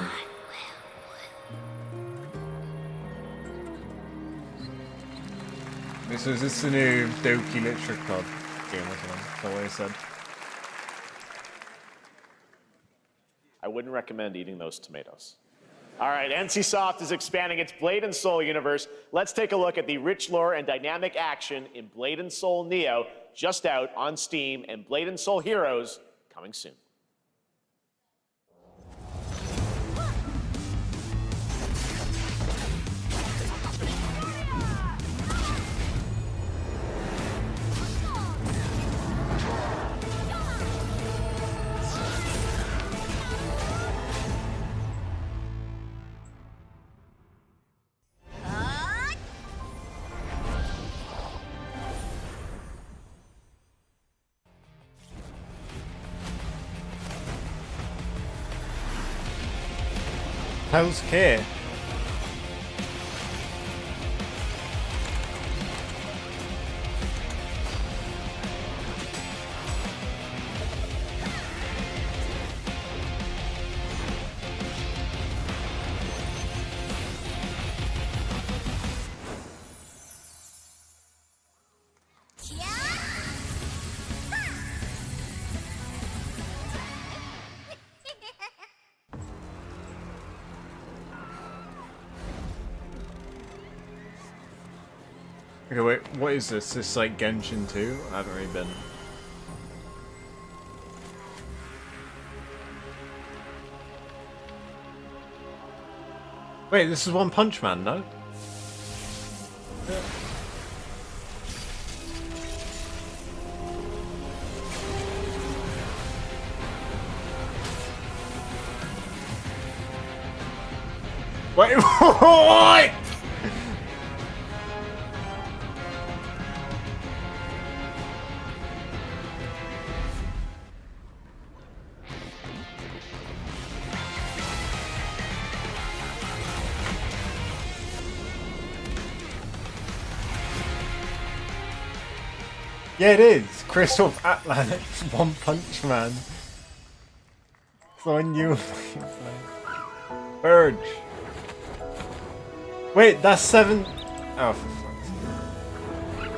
So is this the new Doki Literature Club game or something? Is that what he said? I wouldn't recommend eating those tomatoes. All right, NCSoft is expanding its Blade and Soul universe. Let's take a look at the rich lore and dynamic action in Blade and Soul Neo, just out on Steam, and Blade and Soul Heroes coming soon. How's care? Okay, wait, what is this? This like Genshin 2? I haven't really been. Wait, this is One Punch Man, no? Wait, what? Yeah, it is. Crystal Atlantic, One Punch Man. So I knew. Urge. Wait, that's 7. Oh, for fuck's sake.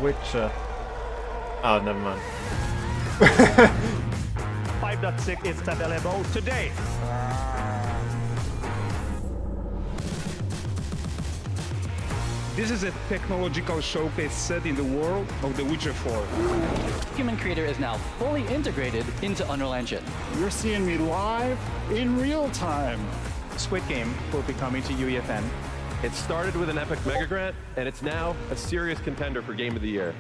Witcher. Oh, never mind. 5.6 is available today. This is a technological showcase set in the world of The Witcher 4. Human Creator is now fully integrated into Unreal Engine. You're seeing me live in real time. Squid Game will be coming to UEFN. It started with an epic mega grant, and it's now a serious contender for Game of the Year.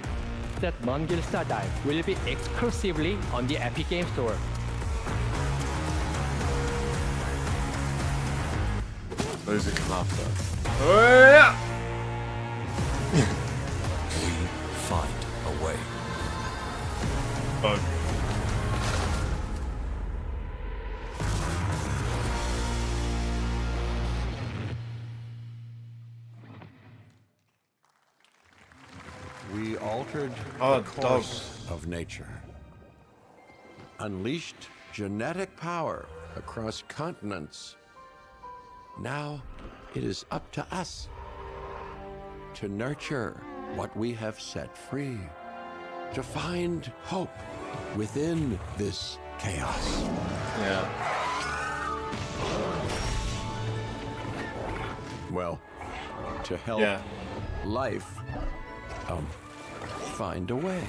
That Non-Gilsta Dive will be exclusively on the Epic Game Store. Those who come after. Oh, yeah! We find a way. Bug. We altered the course of nature, unleashed genetic power across continents. Now it is up to us to nurture what we have set free, to find hope within this chaos. Yeah. Well, to help life find a way.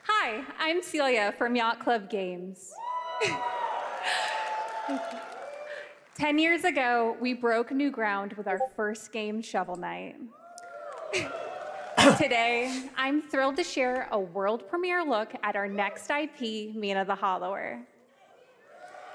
Hi, I'm Celia from Yacht Club Games. 10 years ago, we broke new ground with our first game, Shovel Knight. Today, I'm thrilled to share a world premiere look at our next IP, Mina the Hollower.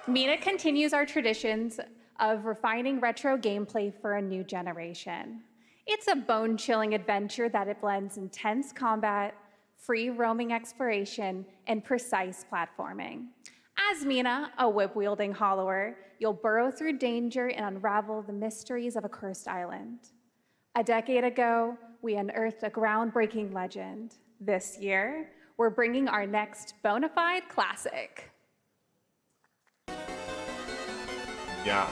Mina continues our traditions of refining retro gameplay for a new generation. It's a bone-chilling adventure that it blends intense combat, free roaming exploration, and precise platforming. As Mina, a whip-wielding hollower, you'll burrow through danger and unravel the mysteries of a cursed island. A decade ago, we unearthed a groundbreaking legend. This year, we're bringing our next bona fide classic. Yeah.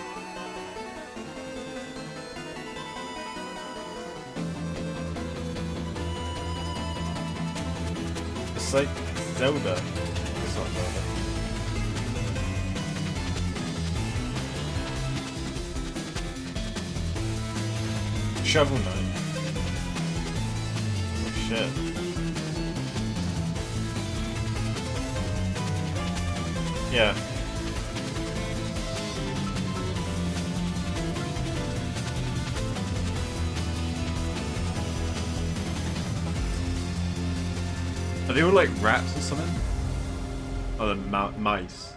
It's like Zelda. It's not Zelda. Shovel Knight. Oh shit. Yeah. Are they all like rats or something? Oh, the mice.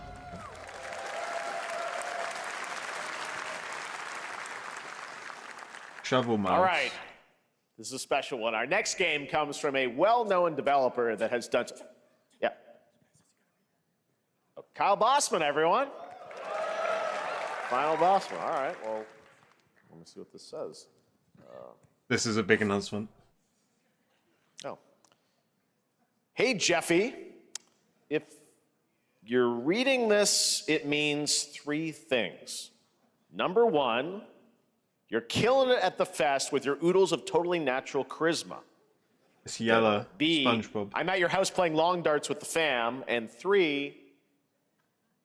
Shovel mouse. All right. This is a special one. Our next game comes from a well-known developer that has done... Yeah. Oh, Kyle Bossman, everyone. Final Bossman. All right. Well, let me see what this says. This is a big announcement. Oh. Hey, Jeffy. If you're reading this, it means 3 things. Number 1, you're killing it at the fest with your oodles of totally natural charisma. It's yellow. B, SpongeBob. I'm at your house playing long darts with the fam. And 3,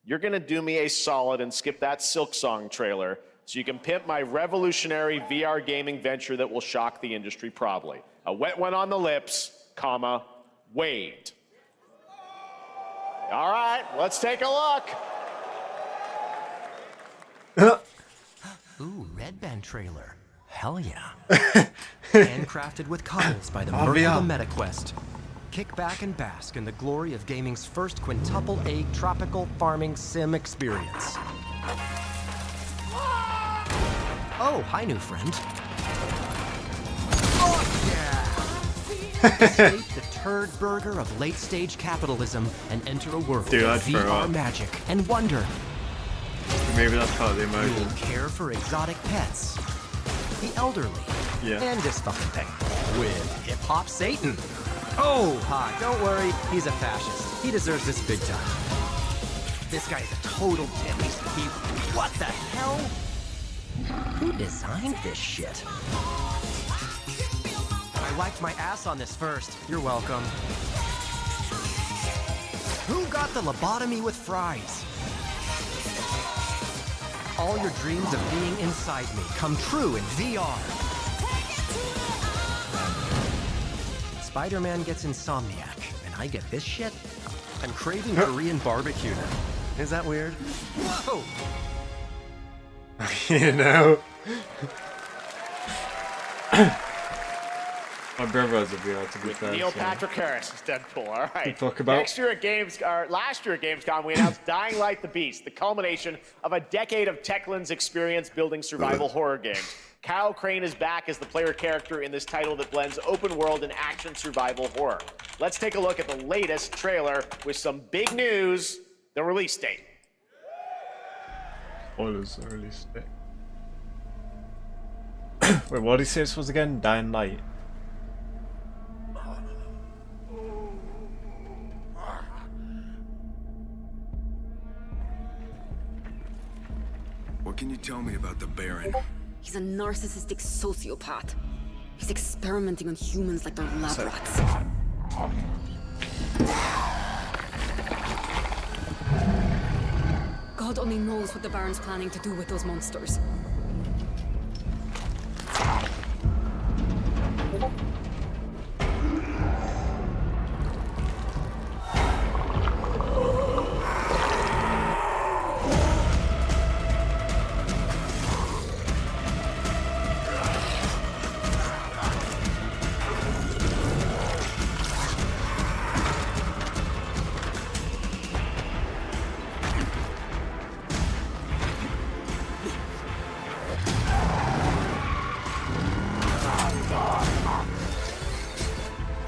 you're going to do me a solid and skip that Silk Song trailer so you can pimp my revolutionary VR gaming venture that will shock the industry probably. A wet one on the lips, comma, Wade. All right, let's take a look. Ooh, Red Band trailer. Hell yeah. Handcrafted with cuddles by the Merc of the MetaQuest. Kick back and bask in the glory of gaming's first quintuple A tropical farming sim experience. Oh, hi, new friend. Oh, yeah! Escape the turd burger of late-stage capitalism and enter a world Dude, of I'd throw VR up. magic and wonder. Maybe that's part of the You emotion. will care for exotic pets, the elderly, Yeah. and this fucking thing with hip-hop Satan. Oh, hi, don't worry, he's a fascist. He deserves this big time. This guy's a total dimmy. What the hell? Who designed this shit? I wiped my ass on this first. You're welcome. Who got the lobotomy with fries? All your dreams of being inside me come true in VR. Spider-Man gets Insomniac, and I get this shit? I'm craving Korean barbecue now. Is that weird? Whoa! You know? My brother has a VR, to be fair. Neil so- Patrick Harris is Deadpool. All right. Talk about- Last year at Gamescom, we announced Dying Light: The Beast, the culmination of a decade of Techland's experience building survival horror games. Kyle Crane is back as the player character in this title that blends open world and action survival horror. Let's take a look at the latest trailer with some big news: the release date. Spoilers, early stick. Wait, what did he say this was again? Dying Light. What can you tell me about the Baron? He's a narcissistic sociopath. He's experimenting on humans like they're lab rats. God only knows what the Baron's planning to do with those monsters.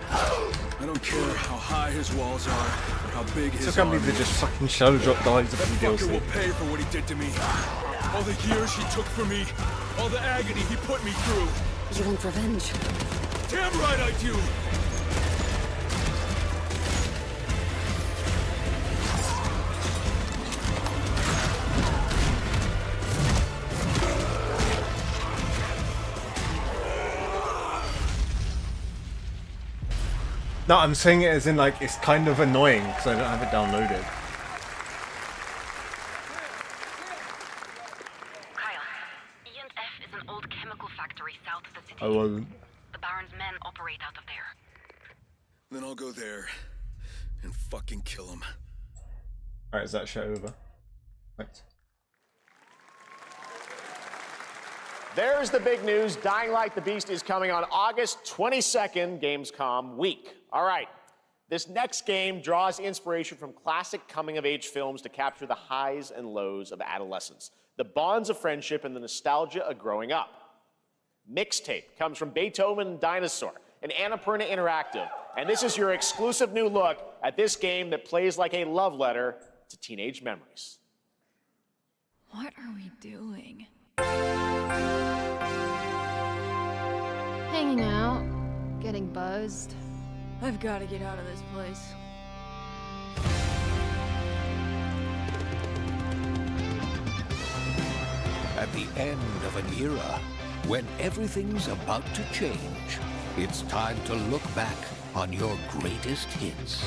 I don't care how high his walls are, or how big his So can't believe army they just fucking shadow drop dives That of fucker will DLC. pay for what he did to me. All the years he took from me, all the agony he put me through. You want revenge? Damn right I do! No, I'm saying it as in like it's kind of annoying because I don't have it downloaded. E&F is an old chemical factory south of the city. I wasn't. The Baron's men operate out of there. Then I'll go there and fucking kill him. Alright, is that shit over? Thanks. There's the big news. Dying Light: The Beast is coming on August 22nd, Gamescom week. All right. This next game draws inspiration from classic coming-of-age films to capture the highs and lows of adolescence, the bonds of friendship, and the nostalgia of growing up. Mixtape comes from Beethoven and Dinosaur, an Annapurna Interactive, and this is your exclusive new look at this game that plays like a love letter to teenage memories. What are we doing? Hanging out, getting buzzed. I've got to get out of this place. At the end of an era, when everything's about to change, it's time to look back on your greatest hits.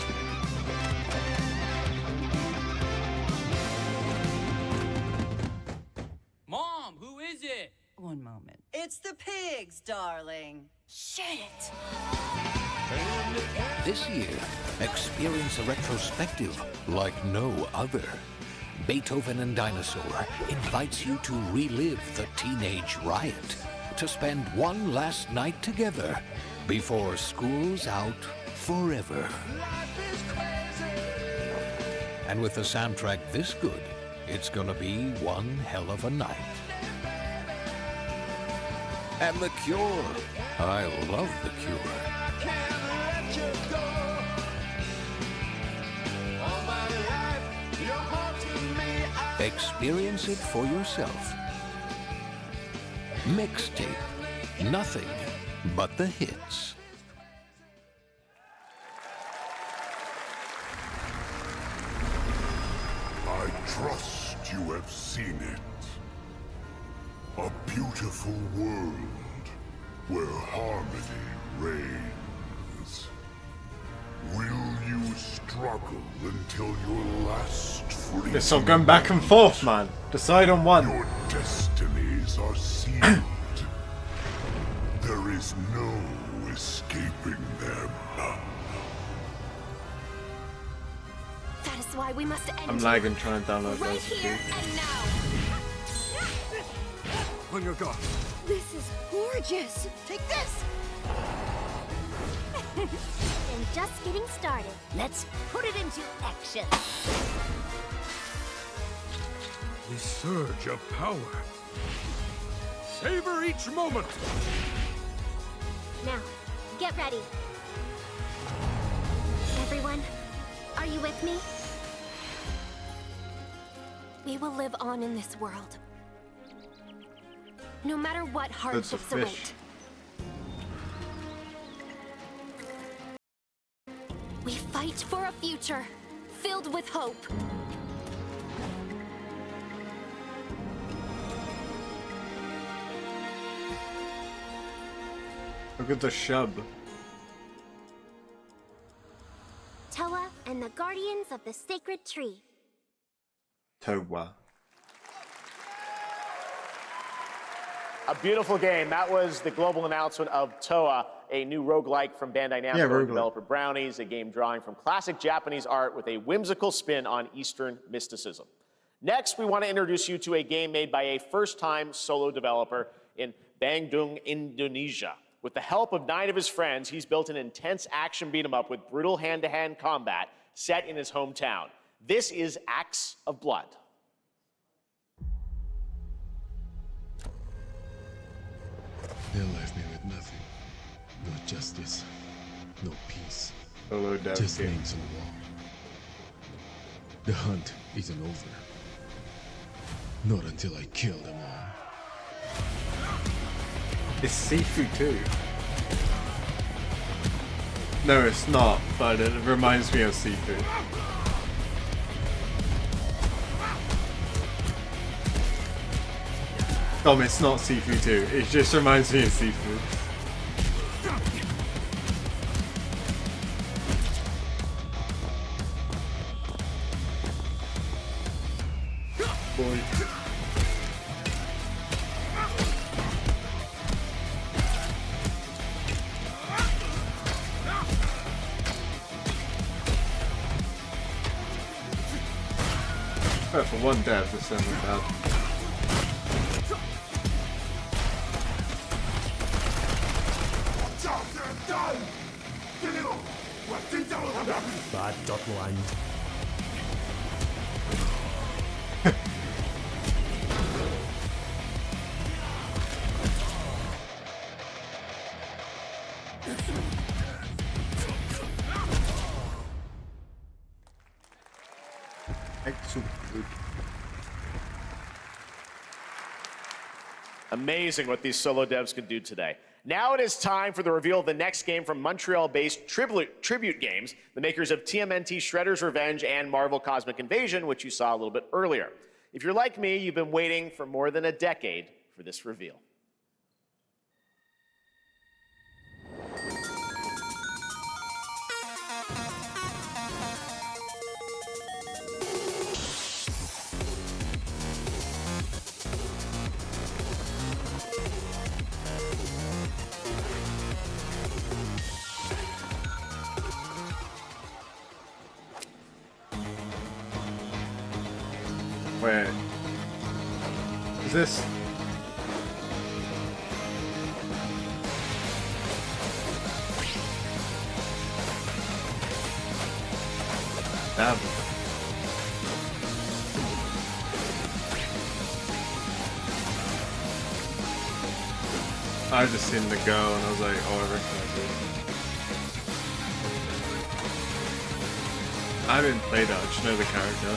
Mom, who is it? One moment. It's the pigs, darling. Shit! This year, experience a retrospective like no other. Beethoven and Dinosaur invites you to relive the teenage riot, to spend one last night together before school's out forever. And with a soundtrack this good, it's gonna be one hell of a night. And The Cure. I love The Cure. Experience it for yourself. Mixtape. Nothing but the hits. I trust you have seen it. A beautiful world where harmony reigns. Will you struggle until your last freedom? They're still going back and forth, man. Decide on one. Your destinies are sealed. There is no escaping them. That is why we must end. I'm lagging trying to download right those. here and now. On your guard. This is gorgeous. Take this. And just getting started. Let's put it into action. The surge of power. Savor each moment. Now, get ready. Everyone, are you with me? We will live on in this world. No matter what hardships await. We fight for a future filled with hope. Look at the shub. Toa and the Guardians of the Sacred Tree. Towa. A beautiful game. That was the global announcement of Toa, a new roguelike from Bandai Namco developer Brownies, a game drawing from classic Japanese art with a whimsical spin on Eastern mysticism. Next, we want to introduce you to a game made by a first-time solo developer in Bandung, Indonesia. With the help of 9 of his friends, he's built an intense action beat-em-up with brutal hand-to-hand combat set in his hometown. This is Acts of Blood. They left me with nothing. No justice, no peace. Hello, just names on the wall. The hunt isn't over. Not until I kill them all. It's Sifu too. No, it's not, but it reminds me of Sifu. It's not Sifu 2. It just reminds me of Sifu. Boy. For one death, this sounds bad. Bad dotline. Amazing what these solo devs can do today. Now it is time for the reveal of the next game from Montreal-based Tribute Games, the makers of TMNT Shredder's Revenge and Marvel Cosmic Invasion, which you saw a little bit earlier. If you're like me, you've been waiting for more than a decade for this reveal. Wait. Is this? Damn. I just seen the go and I was like, oh, I recognize it. I didn't play that, I just know the character.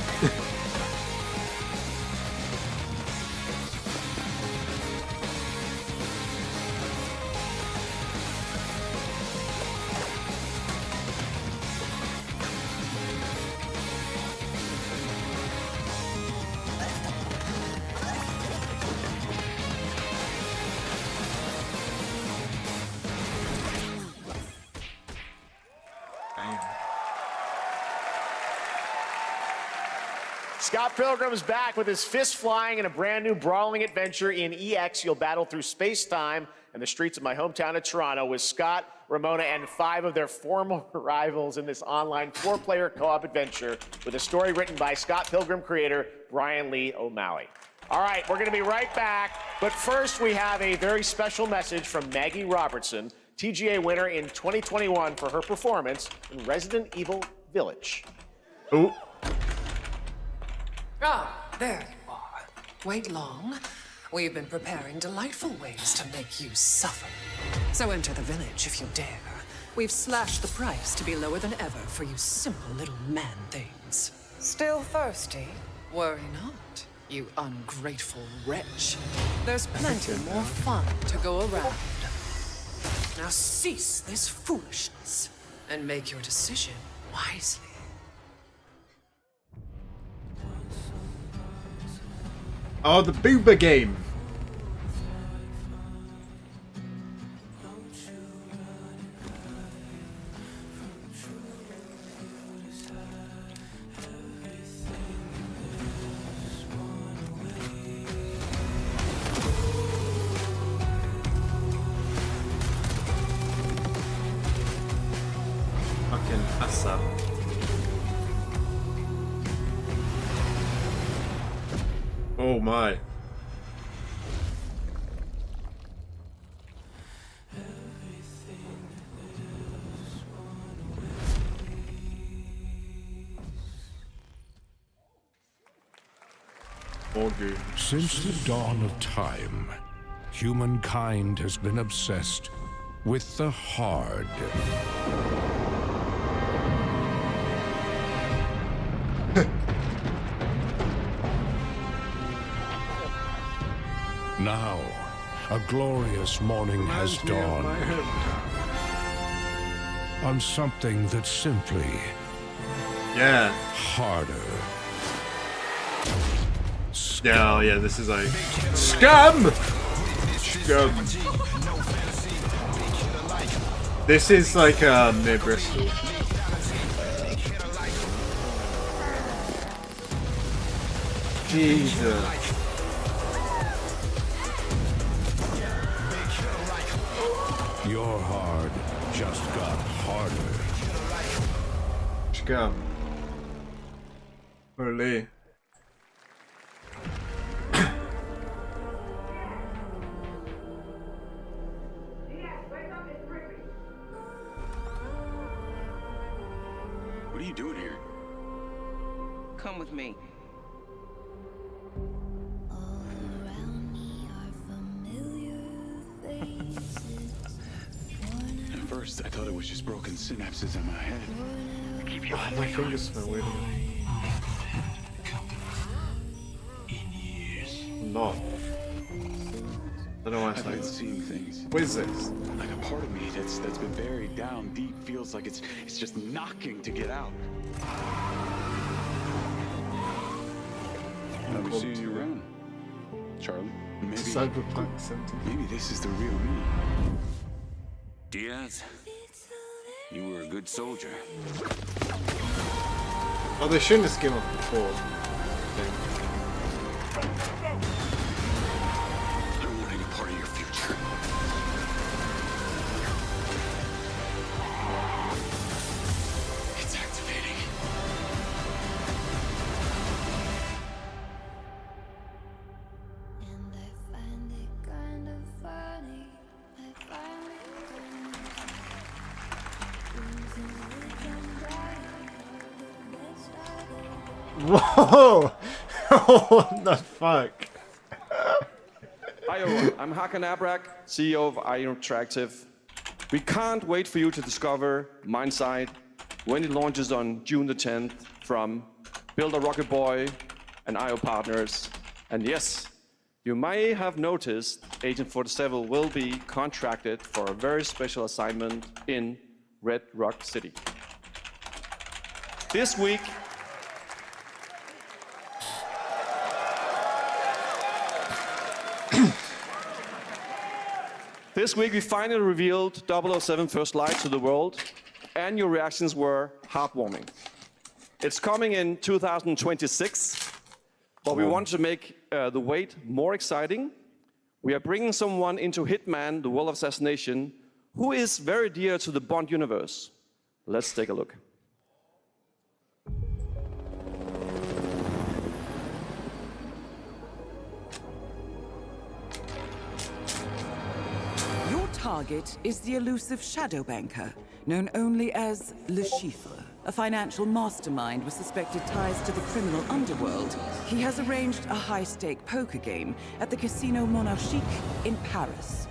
Scott Pilgrim's back with his fists flying in a brand new brawling adventure in EX. You'll battle through space-time and the streets of my hometown of Toronto with Scott, Ramona, and 5 of their former rivals in this online 4-player co-op adventure with a story written by Scott Pilgrim creator Brian Lee O'Malley. All right, we're going to be right back, but first we have a very special message from Maggie Robertson, TGA winner in 2021 for her performance in Resident Evil Village. Oh. Ah, there you are. Wait long. We've been preparing delightful ways to make you suffer. So enter the village if you dare. We've slashed the price to be lower than ever for you simple little man things. Still thirsty? Worry not, you ungrateful wretch. There's plenty more fun to go around. Now cease this foolishness and make your decision wisely. Oh, the Booba game. Fucking ASAP. Oh my. Since the dawn of time, humankind has been obsessed with the hard. Now, a glorious morning has dawned on something that's simply harder. Yeah, yeah, this is like scum. Scum. This is like near Bristol. Jesus. Your hard just got harder. Scum. Holy. What are you doing here? Come with me. At first, I thought it was just broken synapses in my head. Keep your My fingers smell weird. Not. I don't know why it's I've like been that. seeing things. What is this? Like a part of me that's been buried down deep feels like it's just knocking to get out. Let me see you around, Charlie. Maybe Cyberpunk 17. Maybe this is the real me. Diaz, you were a good soldier. Oh, they shouldn't have skimmed off before. I don't want any part of your future. It's activating. Whoa! What the fuck? Hi everyone, I'm Hakan Abrak, CEO of IO Interactive. We can't wait for you to discover Mindside when it launches on June the 10th from Builder Rocket Boy and IO partners. And yes, you may have noticed Agent 47 will be contracted for a very special assignment in Red Rock City. This week, we finally revealed 007 First Light to the world, and your reactions were heartwarming. It's coming in 2026, but we want to make the wait more exciting. We are bringing someone into Hitman, the World of Assassination, who is very dear to the Bond universe. Let's take a look. Your target is the elusive shadow banker, known only as Le Chiffre, a financial mastermind with suspected ties to the criminal underworld. He has arranged a high-stake poker game at the Casino Monarchique in Paris.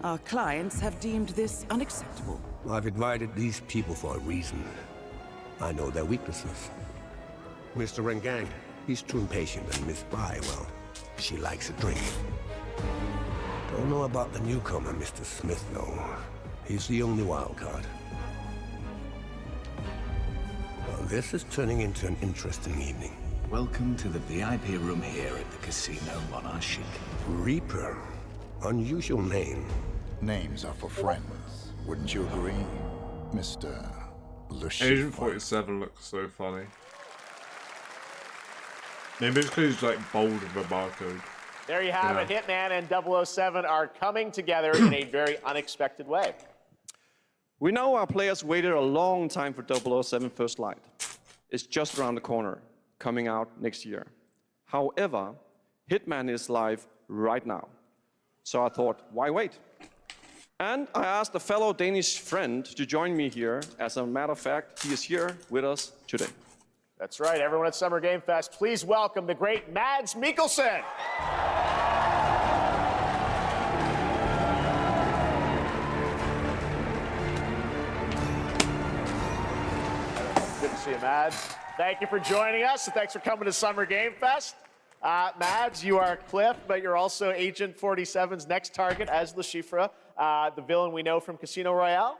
Our clients have deemed this unacceptable. I've invited these people for a reason. I know their weaknesses. Mr. Rengang, he's too impatient, and Miss Bai, well, she likes a drink. Don't know about the newcomer, Mr. Smith, though. He's the only wild card. Well, this is turning into an interesting evening. Welcome to the VIP room here at the Casino Monarchique. Reaper. Unusual name. Names are for friends. Wouldn't you agree, Mr. Le Agent Chiffre? 47 looks so funny. Maybe it's because he's like bold with a barcode. There you have it. Hitman and 007 are coming together in a very unexpected way. We know our players waited a long time for 007 First Light. It's just around the corner, coming out next year. However, Hitman is live right now. So I thought, why wait? And I asked a fellow Danish friend to join me here. As a matter of fact, he is here with us today. That's right, everyone at Summer Game Fest, please welcome the great Mads Mikkelsen. Good to see you, Mads. Thank you for joining us, and thanks for coming to Summer Game Fest. Mads, you are Cliff, but you're also Agent 47's next target as Le Chiffre, the villain we know from Casino Royale.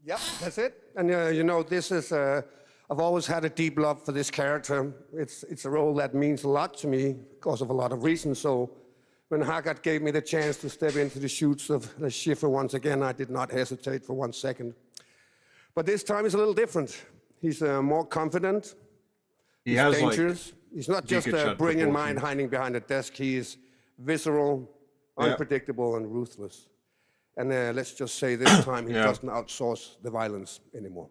Yep, that's it. And you know, this is, I've always had a deep love for this character. It's a role that means a lot to me because of a lot of reasons. So when Haggard gave me the chance to step into the shoes of Le Chiffre once again, I did not hesitate for 1 second. But this time is a little different. He's more confident. He's dangerous. He's not just a brilliant mind hiding behind a desk. He is visceral, unpredictable, and ruthless. And let's just say this time he doesn't outsource the violence anymore.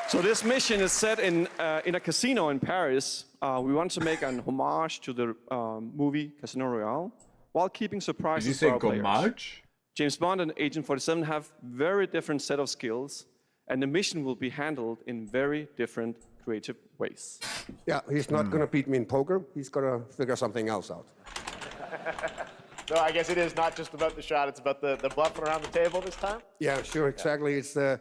So this mission is set in a casino in Paris. We want to make an homage to the movie Casino Royale while keeping surprises for our players. James Bond and Agent 47 have very different set of skills, and the mission will be handled in very different creative ways. Yeah, he's not going to beat me in poker. He's going to figure something else out. So I guess it is not just about the shot, it's about the bluffing around the table this time? Yeah, sure, exactly. It's the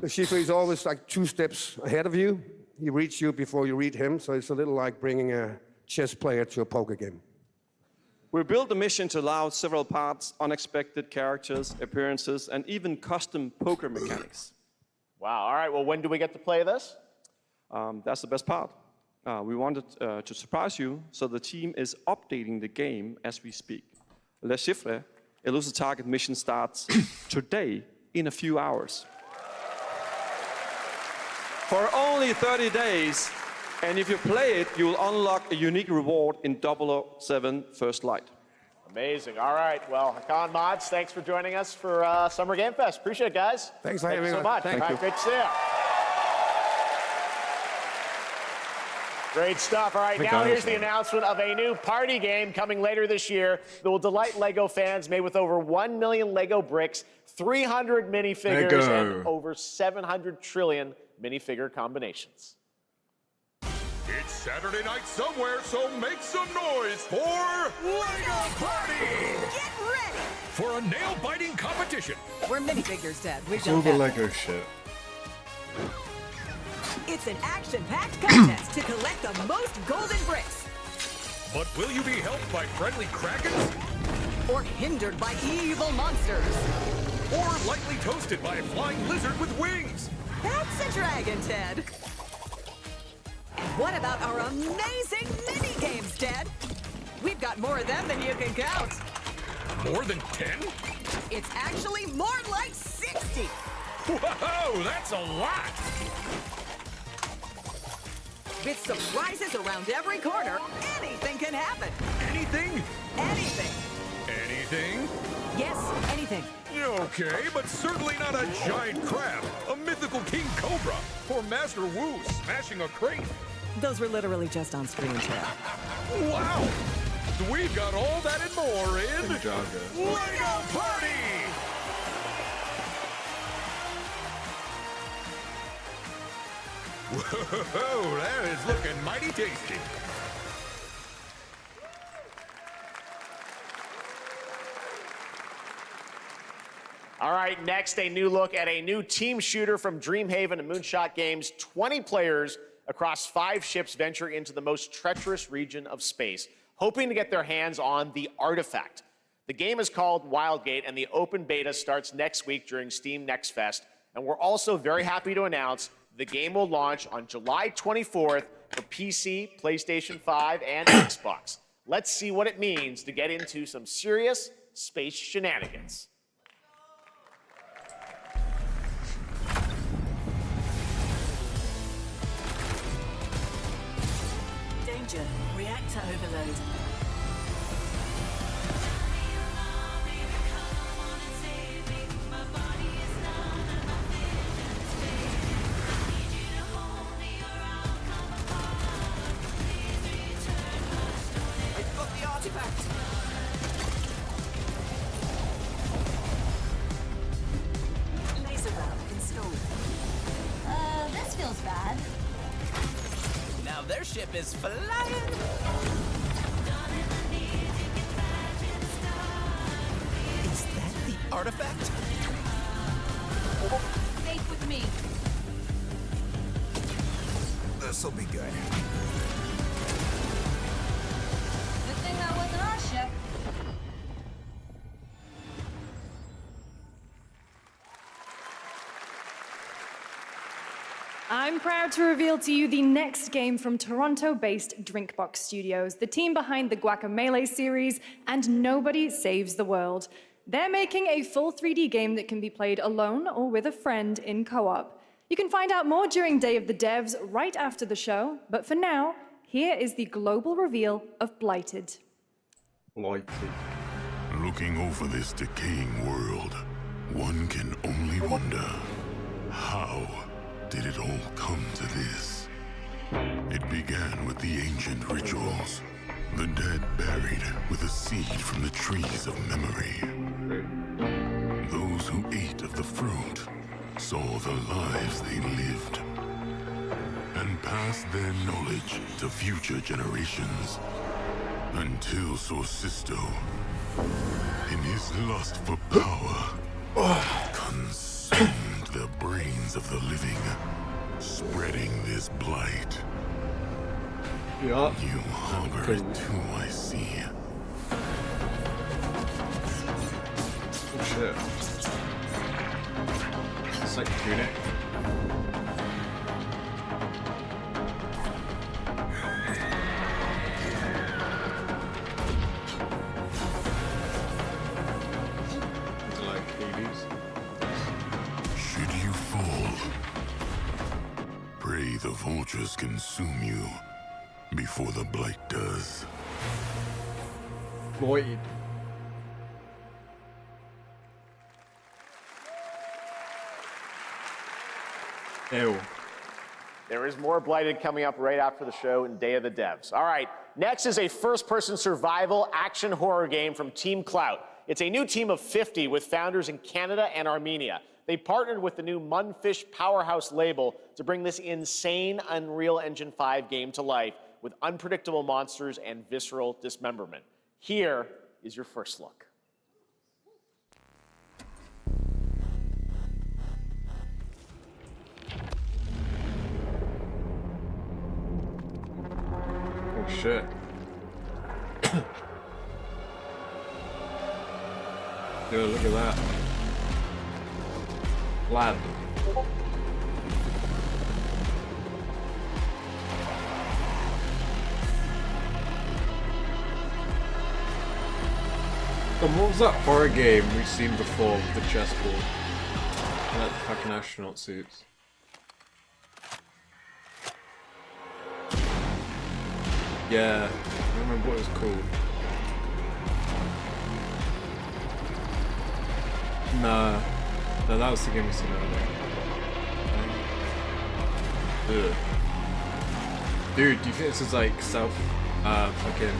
Chiffre is always like 2 steps ahead of you. He reads you before you read him, so it's a little like bringing a chess player to a poker game. We built the mission to allow several parts, unexpected characters, appearances, and even custom poker mechanics. Wow, all right, well, when do we get to play this? That's the best part. We wanted to surprise you, so the team is updating the game as we speak. Le Chiffre, Elusive Target mission starts today in a few hours. For only 30 days, and if you play it, you will unlock a unique reward in 007 First Light. Amazing. All right. Well, Hakan, Mads, thanks for joining us for Summer Game Fest. Appreciate it, guys. Thanks for having me. Thank you so much. Thank you. Great to see you. Great stuff. All right, now here's the announcement of a new party game coming later this year that will delight LEGO fans, made with over 1 million LEGO bricks, 300 minifigures, and over 700 trillion minifigure combinations. It's Saturday night somewhere, so make some noise for LEGO Party! Get ready for a nail-biting competition. We're minifigures, Dad. We It's all the Lego shit. It's an action-packed contest to collect the most golden bricks. But will you be helped by friendly krakens? Or hindered by evil monsters. Or lightly toasted by a flying lizard with wings? That's a dragon, Ted. And what about our amazing mini-games, Ted? We've got more of them than you can count. More than 10? It's actually more like 60. Whoa, that's a lot! With surprises around every corner, anything can happen. Anything? Anything. Anything? Yes, anything. Okay, but certainly not a giant crab, a mythical king cobra, or Master Wu smashing a crate. Those were literally just on screen, Ted. Wow! We've got all that and more in Ninjago. LEGO Party! Whoa, that is looking mighty tasty. All right, next, a new look at a new team shooter from Dreamhaven and Moonshot Games. 20 players across 5 ships venture into the most treacherous region of space, hoping to get their hands on the artifact. The game is called Wildgate, and the open beta starts next week during Steam Next Fest. And we're also very happy to announce the game will launch on July 24th for PC, PlayStation 5, and Xbox. Let's see what it means to get into some serious space shenanigans. Danger. Reactor overload. I've got the artifact. Laser round installed. This feels bad. Now their ship is flying. Is that the artifact? Safe with me. This'll be good. Good thing that wasn't our ship. I'm proud to reveal to you the next game from Toronto-based Drinkbox Studios, the team behind the Guacamelee series and Nobody Saves the World. They're making a full 3D game that can be played alone or with a friend in co-op. You can find out more during Day of the Devs right after the show, but for now, here is the global reveal of Blighted. Blighted. Looking over this decaying world, one can only wonder, how did it all come to this? It began with the ancient rituals, the dead buried with a seed from the trees of memory. Those who ate of the fruit saw the lives they lived and passed their knowledge to future generations until Sorcisto, in his lust for power, consumed the brains of the living, spreading this blight. Yeah. You harbor it too, I see. Oh shit. It's like Tunic. Is it like Hades? Should you fall, pray the vultures consume you before the blight does. Void. Ew. There is more Blighted coming up right after the show in Day of the Devs. All right, next is a first-person survival action horror game from Team Clout. It's a new team of 50 with founders in Canada and Armenia. They partnered with the new Munfish Powerhouse label to bring this insane Unreal Engine 5 game to life with unpredictable monsters and visceral dismemberment. Here is your first look. Oh shit. Dude, look at that. Lad. What was that horror game we've seen before with the chessboard? like the fucking astronaut suits. Yeah, I don't remember what it was called. No, that was the game we seen earlier. Ugh. Dude, do you think this is like South, fucking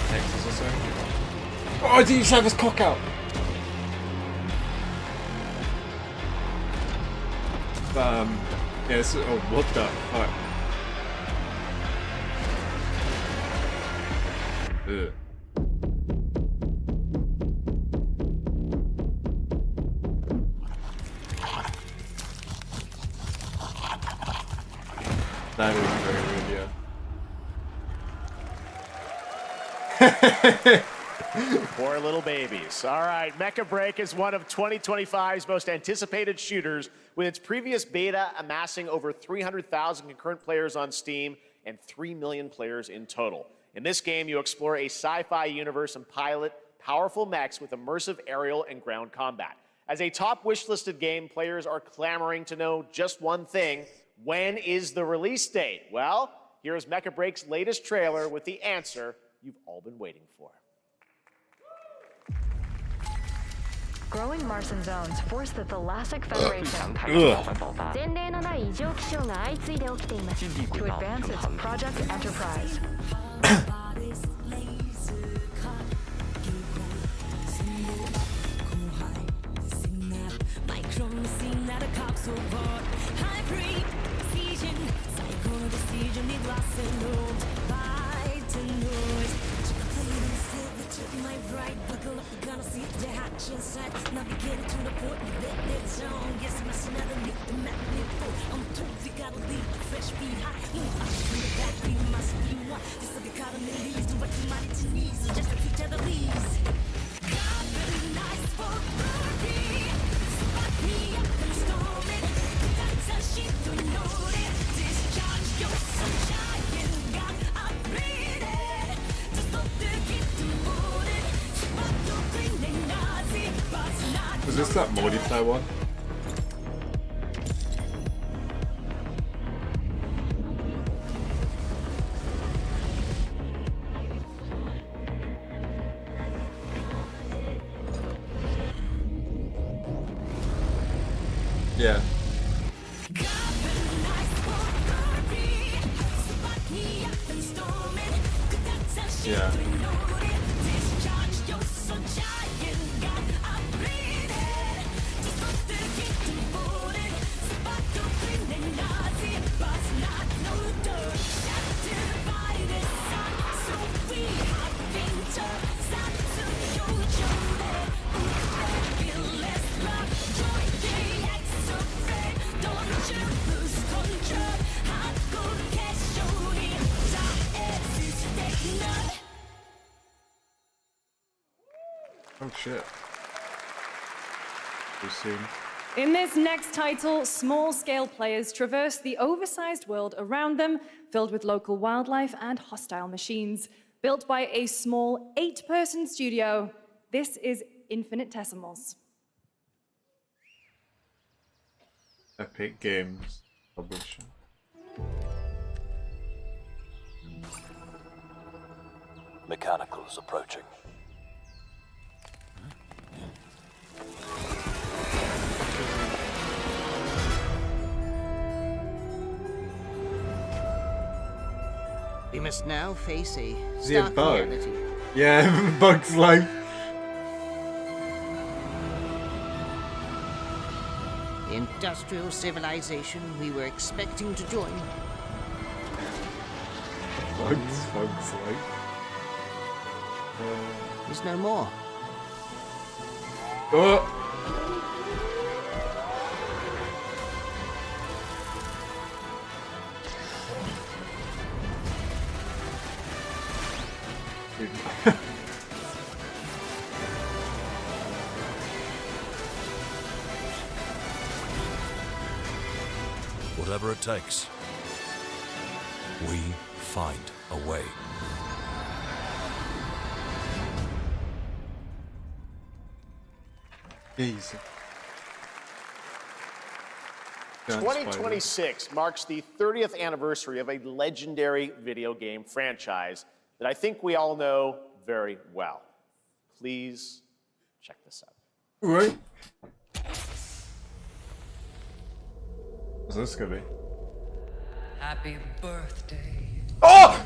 Texas or something? Oh, did you just have his cock out? Yeah, oh, what the fuck? Ugh. That was very weird, yeah. Poor little babies. All right, Mecha Break is one of 2025's most anticipated shooters, with its previous beta amassing over 300,000 concurrent players on Steam and 3 million players in total. In this game, you explore a sci-fi universe and pilot powerful mechs with immersive aerial and ground combat. As a top wishlisted game, players are clamoring to know just one thing: when is the release date? Well, here's Mecha Break's latest trailer with the answer you've all been waiting for. Growing Martian zones force the Thalassic Federation to advance its Project Enterprise. Was this that multiplayer one? Yeah. Yeah. Oh shit. Too soon. In this next title, small-scale players traverse the oversized world around them, filled with local wildlife and hostile machines. Built by a small 8-person studio, this is Infinitesimals. Epic Games publisher. Mechanicals approaching. We must now face a Is he a stark bug? reality. Yeah, Bug's Life. The industrial civilization we were expecting to join Bug's Life. is no more. Oh! Whatever it takes, we find a way. Easy. 2026 marks the 30th anniversary of a legendary video game franchise that I think we all know very well. Please check this out. Right. What's this gonna be? Happy birthday. Oh!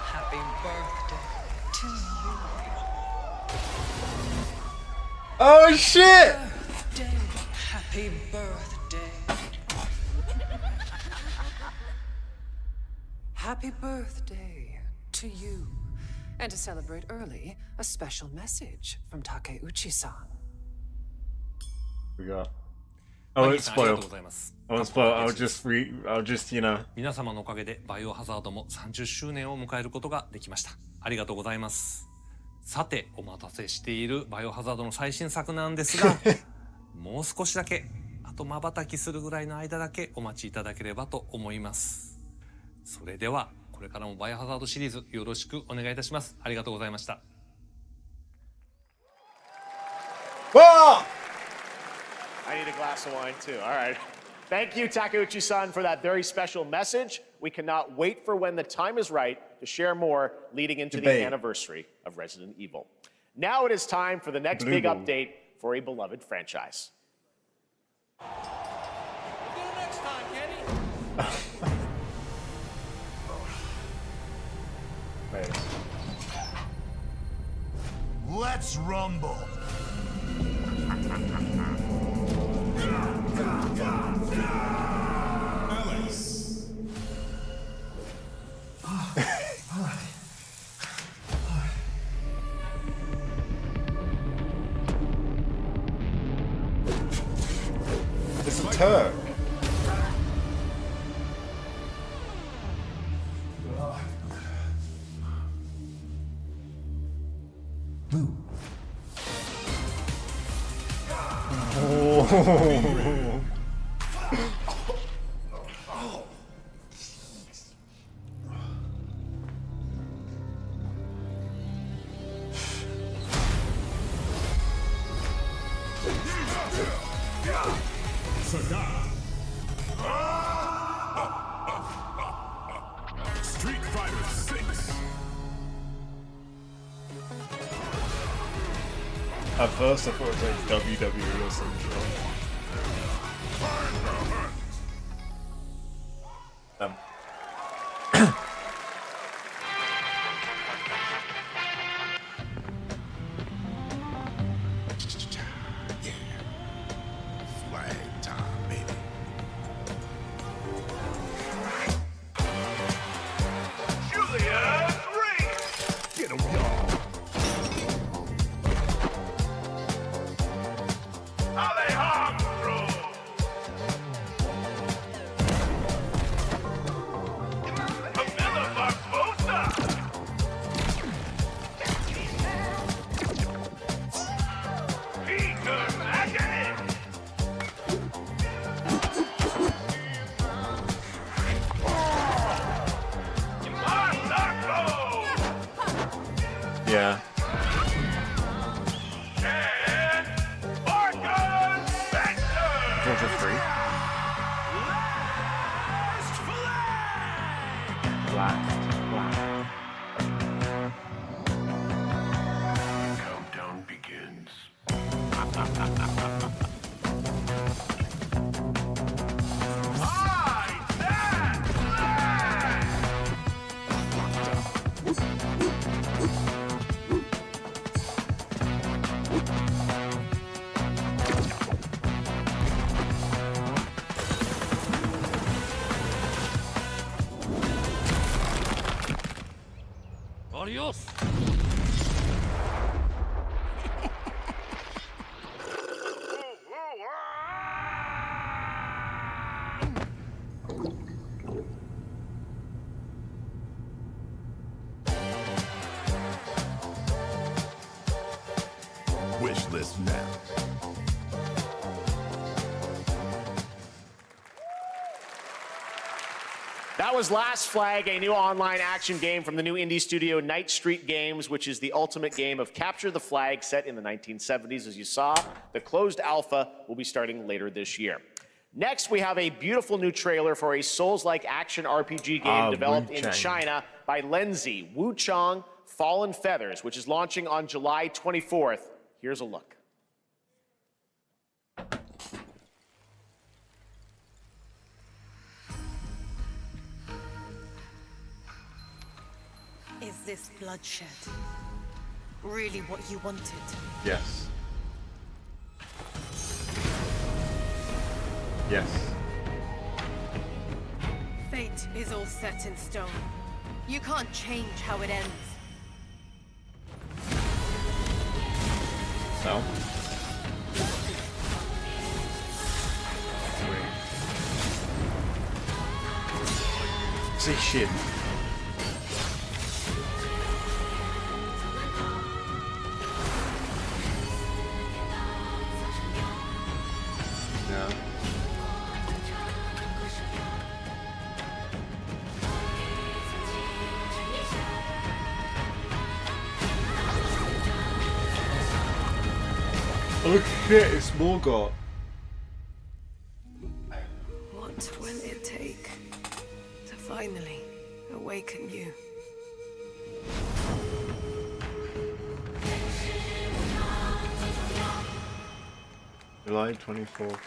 Happy birthday to you. Oh shit! Happy birthday. Happy birthday to you. And to celebrate early, a special message from Takeuchi-san. We go. I won't spoil. I won't spoil. I'll just, you know. 皆様のおかげでバイオハザードも30周年を迎えることができました。ありがとうございます。さて、お待たせしているバイオハザードの最新作なんですが、もう少しだけ、あと瞬きするぐらいの間だけお待ちいただければと思います。それでは、これからもバイオハザードシリーズよろしくお願いいたします。ありがとうございました。I need a glass of wine too. All right. Thank you, Takeuchi-san, for that very special message. We cannot wait for when the time is right to share more leading into the anniversary of Resident Evil. Now it is time for the next big update for a beloved franchise. Next time, Kenny. Let's rumble. Alex. It's a Turk. Oh. Street Fighter 6. At first I thought it was like WWE or something. Flag time, baby. Julia's ring. Get him, y'all. Alejandro. Camilla Barbosa. Peter Maggin. Yeah. And Marcus Spencer. Georgia 3. Last. Countdown begins. Adios. Wish list now. That was Last Flag, a new online action game from the new indie studio Night Street Games, which is the ultimate game of capture the flag set in the 1970s. As you saw, the closed alpha will be starting later this year. Next, we have a beautiful new trailer for a Souls-like action RPG game developed in China by Lenzi, Wuchang Fallen Feathers, which is launching on July 24th. Here's a look. Is this bloodshed really what you wanted? Yes. Yes. Fate is all set in stone. You can't change how it ends. So? See shit. Oh shit, it's Morgoth. What will it take to finally awaken you? July 24th.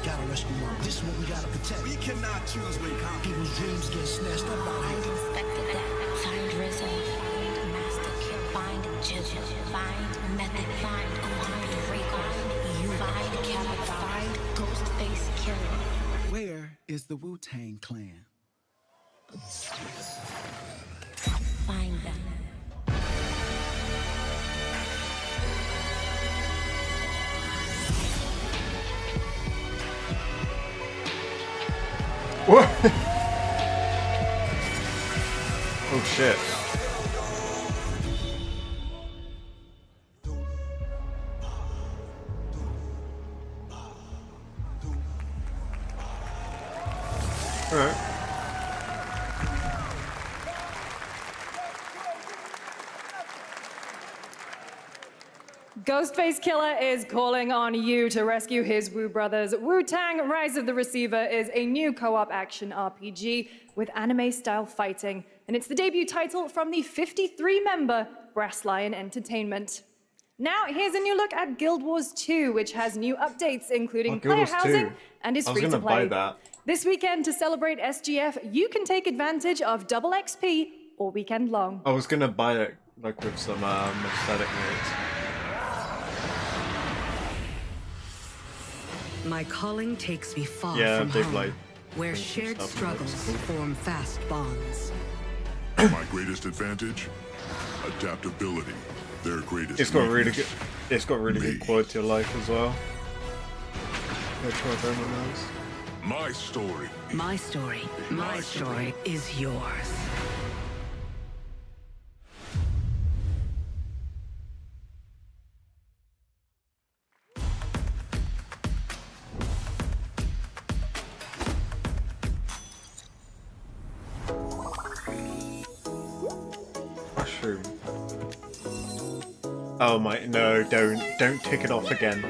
Gotta rescue mom. This is what we gotta protect. We cannot choose when people's dreams get snatched up out here. Find Rizzo, find Master Kill, find Jill, find Method, find Rico, you find Kevin, find Ghostface Killer. Where is the Wu-Tang Clan? Find them. What? Oh shit. Alright. Ghostface Killer is calling on you to rescue his Wu brothers. Wu-Tang Rise of the Receiver is a new co-op action RPG with anime-style fighting, and it's the debut title from the 53-member Brass Lion Entertainment. Now, here's a new look at Guild Wars 2, which has new updates, including player housing and is free to play. Buy that. This weekend, to celebrate SGF, you can take advantage of double XP all weekend long. I was gonna buy it like with some aesthetic notes. My calling takes me far Yeah, from big light. where shared struggles form fast bonds. My greatest advantage? Adaptability. Their greatest It's got really weakness. good. It's got really good quality of life as well. That's what everyone knows. My story. My story, my story is yours. Mushroom. Oh my, no, don't tick it off again.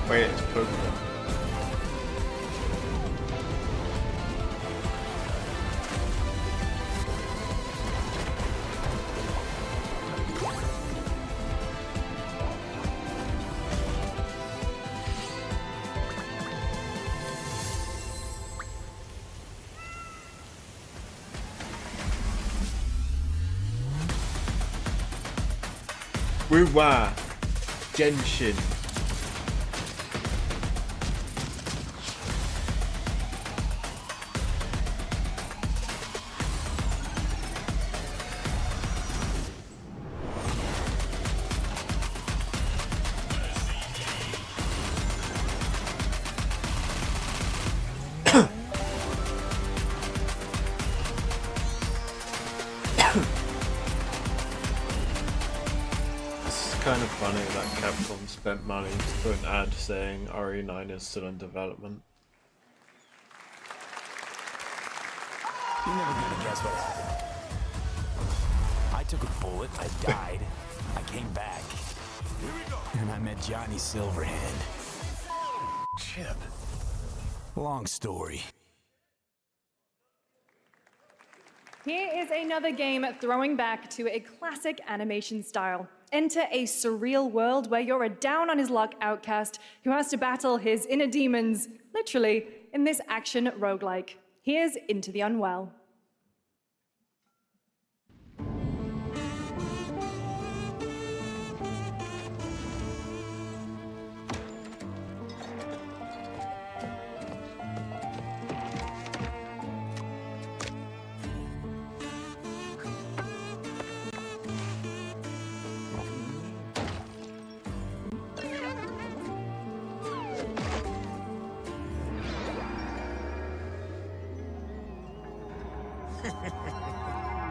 Wait, it's Pokemon. Wuwa, Genshin. It's kind of funny that Capcom spent money to put an ad saying RE9 is still in development. You're never gonna guess what happened. I took a bullet, I died, I came back. Here we go. And I met Johnny Silverhand. Chip. Long story. Here is another game throwing back to a classic animation style. Enter a surreal world where you're a down-on-his-luck outcast who has to battle his inner demons, literally, in this action roguelike. Here's Into the Unwell.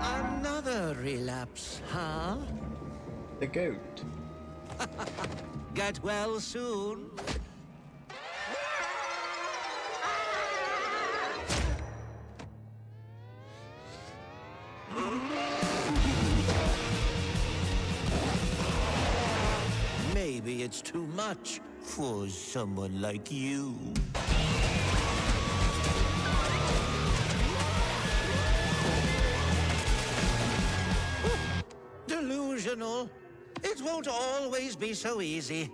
Another relapse, huh? The goat. Get well soon. Maybe it's too much for someone like you. Delusional. It won't always be so easy.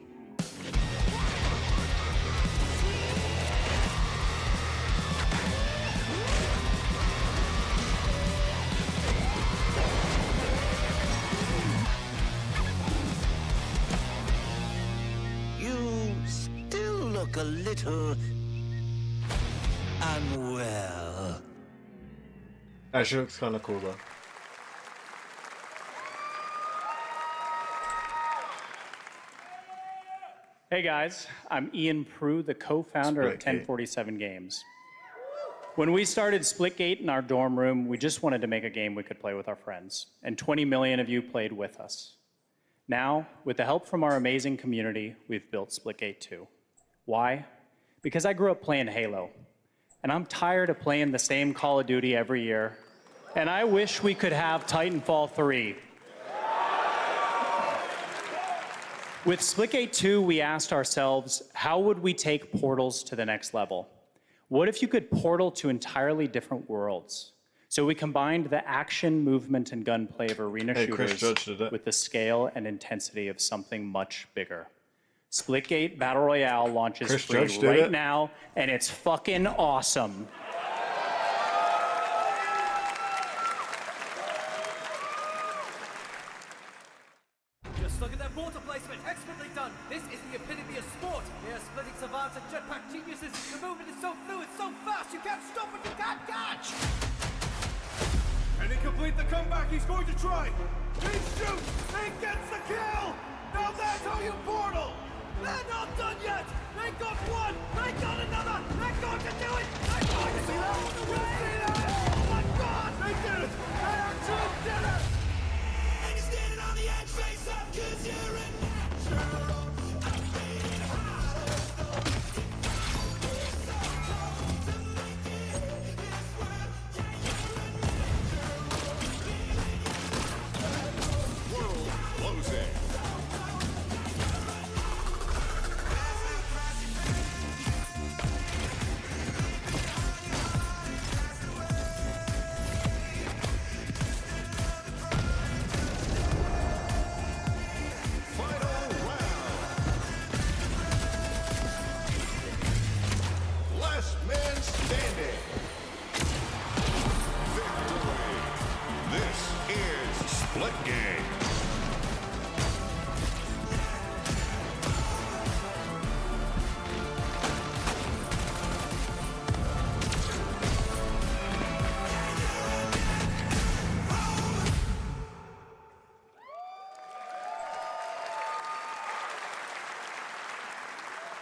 You still look a little unwell. Actually looks kind of cool though. Hey guys, I'm Ian Prue, the co-founder of 1047 Games. When we started Splitgate in our dorm room, we just wanted to make a game we could play with our friends, and 20 million of you played with us. Now, with the help from our amazing community, we've built Splitgate 2. Why? Because I grew up playing Halo, and I'm tired of playing the same Call of Duty every year, and I wish we could have Titanfall 3. With Splitgate 2, we asked ourselves, how would we take portals to the next level? What if you could portal to entirely different worlds? So we combined the action, movement, and gunplay of arena shooters with the scale and intensity of something much bigger. Splitgate Battle Royale launches free right now, and it's fucking awesome. Just look at that water placement, expertly done. This is the epitome of sport. They are splitting savants and jetpack geniuses. The movement is so fluid, so fast, you can't stop it, you can't catch. Can he complete the comeback? He's going to try. He shoots. He gets the kill. Now that's how you portal. They're not done yet. They got one. They got another. They're going to do it. They're going to do it. Oh my God! They did it. They actually did it. And you're standing on the edge, face up, 'cause you're a natural.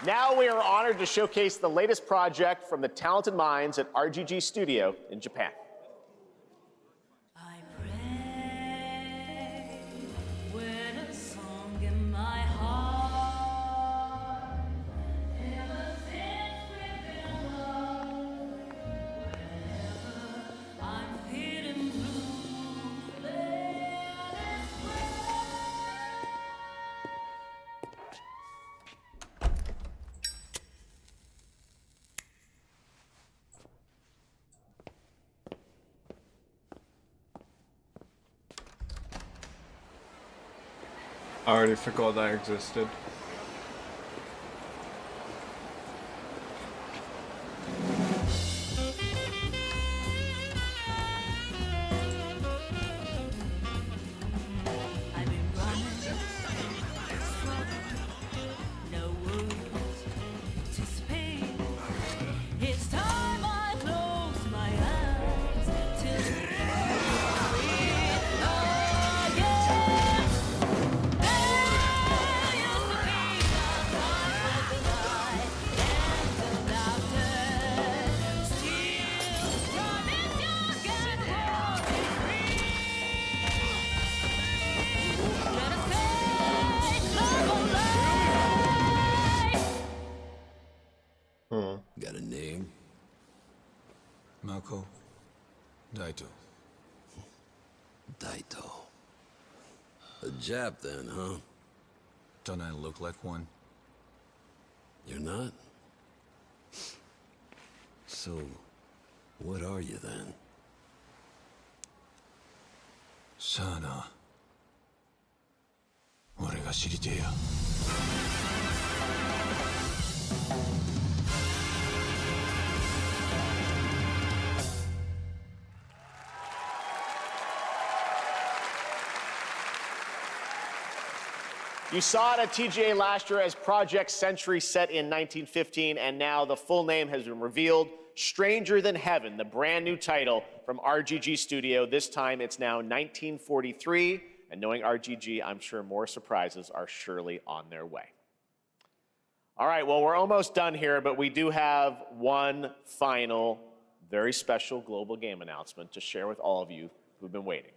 Now we are honored to showcase the latest project from the talented minds at RGG Studio in Japan. I pray I already forgot that existed. Got a name? Mako. Daito. Daito. A Jap then, huh? Don't I look like one? You're not? So, what are you then? Sana. 俺が知りてえや。You saw it at TGA last year as Project Century set in 1915, and now the full name has been revealed. Stranger Than Heaven, the brand new title from RGG Studio. This time it's now 1943, and knowing RGG, I'm sure more surprises are surely on their way. All right, well, we're almost done here, but we do have one final, very special global game announcement to share with all of you who've been waiting.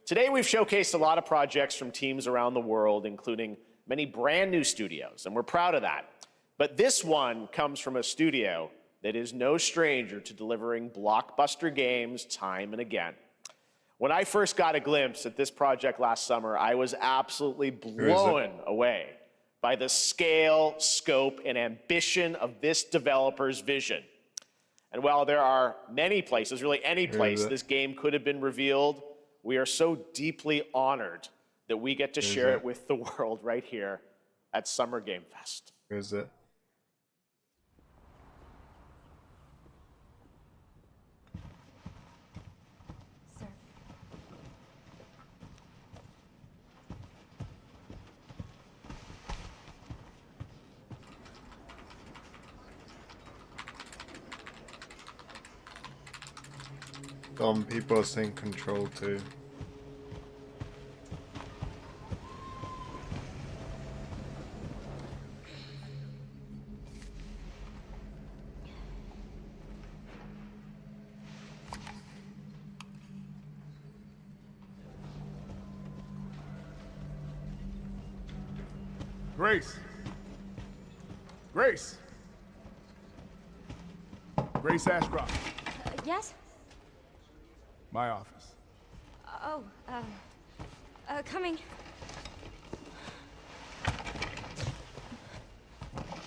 Today, we've showcased a lot of projects from teams around the world, including many brand new studios, and we're proud of that. But this one comes from a studio that is no stranger to delivering blockbuster games time and again. When I first got a glimpse at this project last summer, I was absolutely blown away by the scale, scope, and ambition of this developer's vision. And while there are many places, really any place this game could have been revealed, we are so deeply honored that we get to share it with the world right here at Summer Game Fest. Who is it? Some people are saying Control too. Grace. Grace. Grace Ashcroft. Yes? My office. Oh, coming.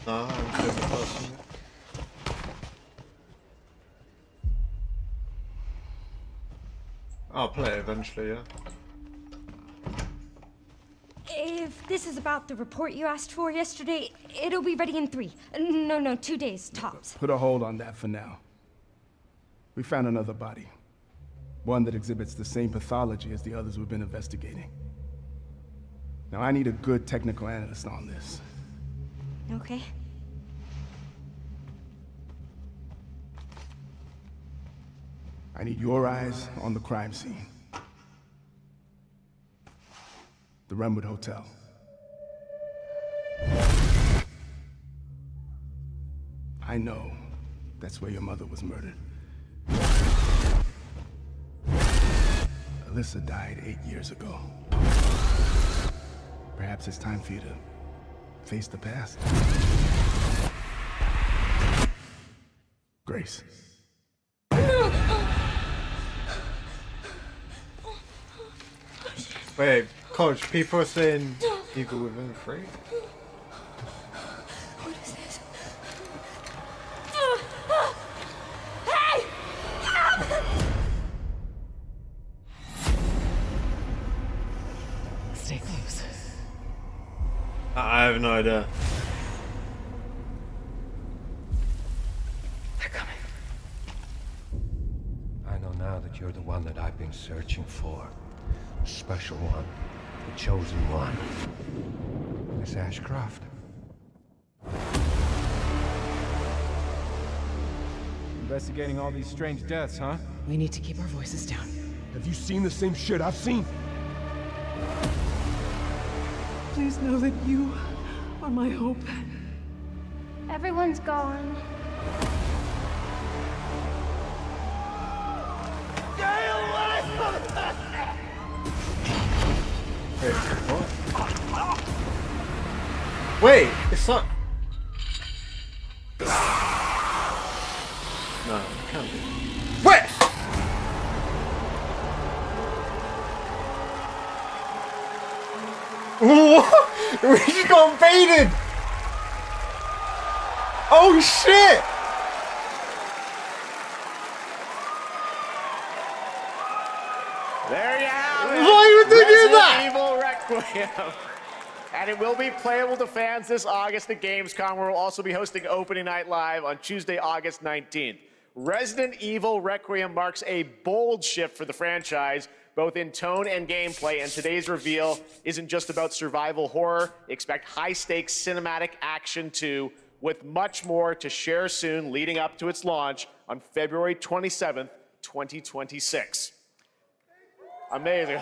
No, I'm still passing it. I'll play it eventually, yeah. If this is about the report you asked for yesterday, it'll be ready in 3. No, 2 days, tops. Put a hold on that for now. We found another body. One that exhibits the same pathology as the others we've been investigating. Now, I need a good technical analyst on this. Okay. I need your eyes on the crime scene. The Renwood Hotel. I know that's where your mother was murdered. Alyssa died 8 years ago. Perhaps it's time for you to face the past. Grace. Wait, Coach, people are saying you go within 3? What is this? Hey! Stay close. I have no idea. They're coming. I know now that you're the one that I've been searching for. The special one. The chosen one. Miss Ashcroft. Investigating all these strange deaths, huh? We need to keep our voices down. Have you seen the same shit I've seen? Please know that you are my hope. Everyone's gone. Stay away from that! Wait, it's not. No, it can't be. Wait! What? We just got invaded! Oh shit! There you have it. Why would they do that? Resident Evil Requiem. And it will be playable to fans this August at Gamescom, where we'll also be hosting Opening Night Live on Tuesday, August 19th. Resident Evil Requiem marks a bold shift for the franchise, both in tone and gameplay, and today's reveal isn't just about survival horror. Expect high-stakes cinematic action too, with much more to share soon leading up to its launch on February 27th, 2026. Amazing.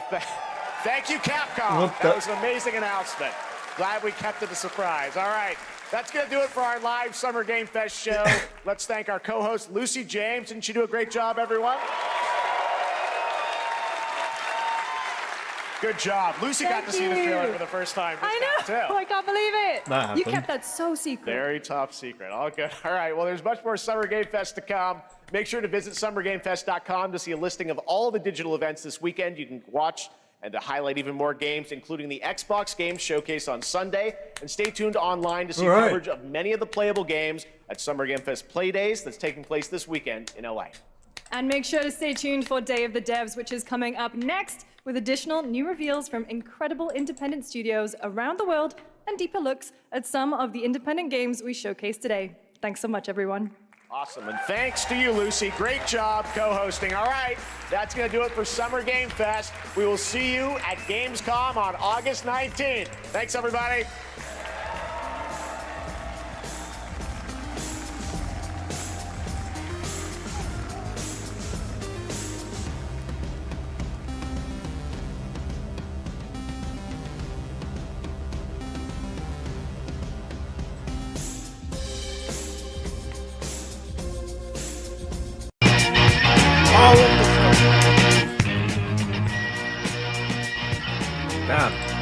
Thank you, Capcom. That was an amazing announcement. Glad we kept it a surprise. All right, that's going to do it for our live Summer Game Fest show. Let's thank our co-host, Lucy James. Didn't she do a great job, everyone? Good job. Lucy got to see the trailer for the first time. I know. Oh, I can't believe it. That happened. You kept that so secret. Very top secret. All good. All right. Well, there's much more Summer Game Fest to come. Make sure to visit summergamefest.com to see a listing of all the digital events this weekend. You can watch and to highlight even more games, including the Xbox Games Showcase on Sunday. And stay tuned online to see coverage of many of the playable games at Summer Game Fest Play Days that's taking place this weekend in LA. And make sure to stay tuned for Day of the Devs, which is coming up next, with additional new reveals from incredible independent studios around the world and deeper looks at some of the independent games we showcased today. Thanks so much, everyone. Awesome, and thanks to you, Lucy. Great job co-hosting. All right, that's going to do it for Summer Game Fest. We will see you at Gamescom on August 19th. Thanks, everybody. Damn.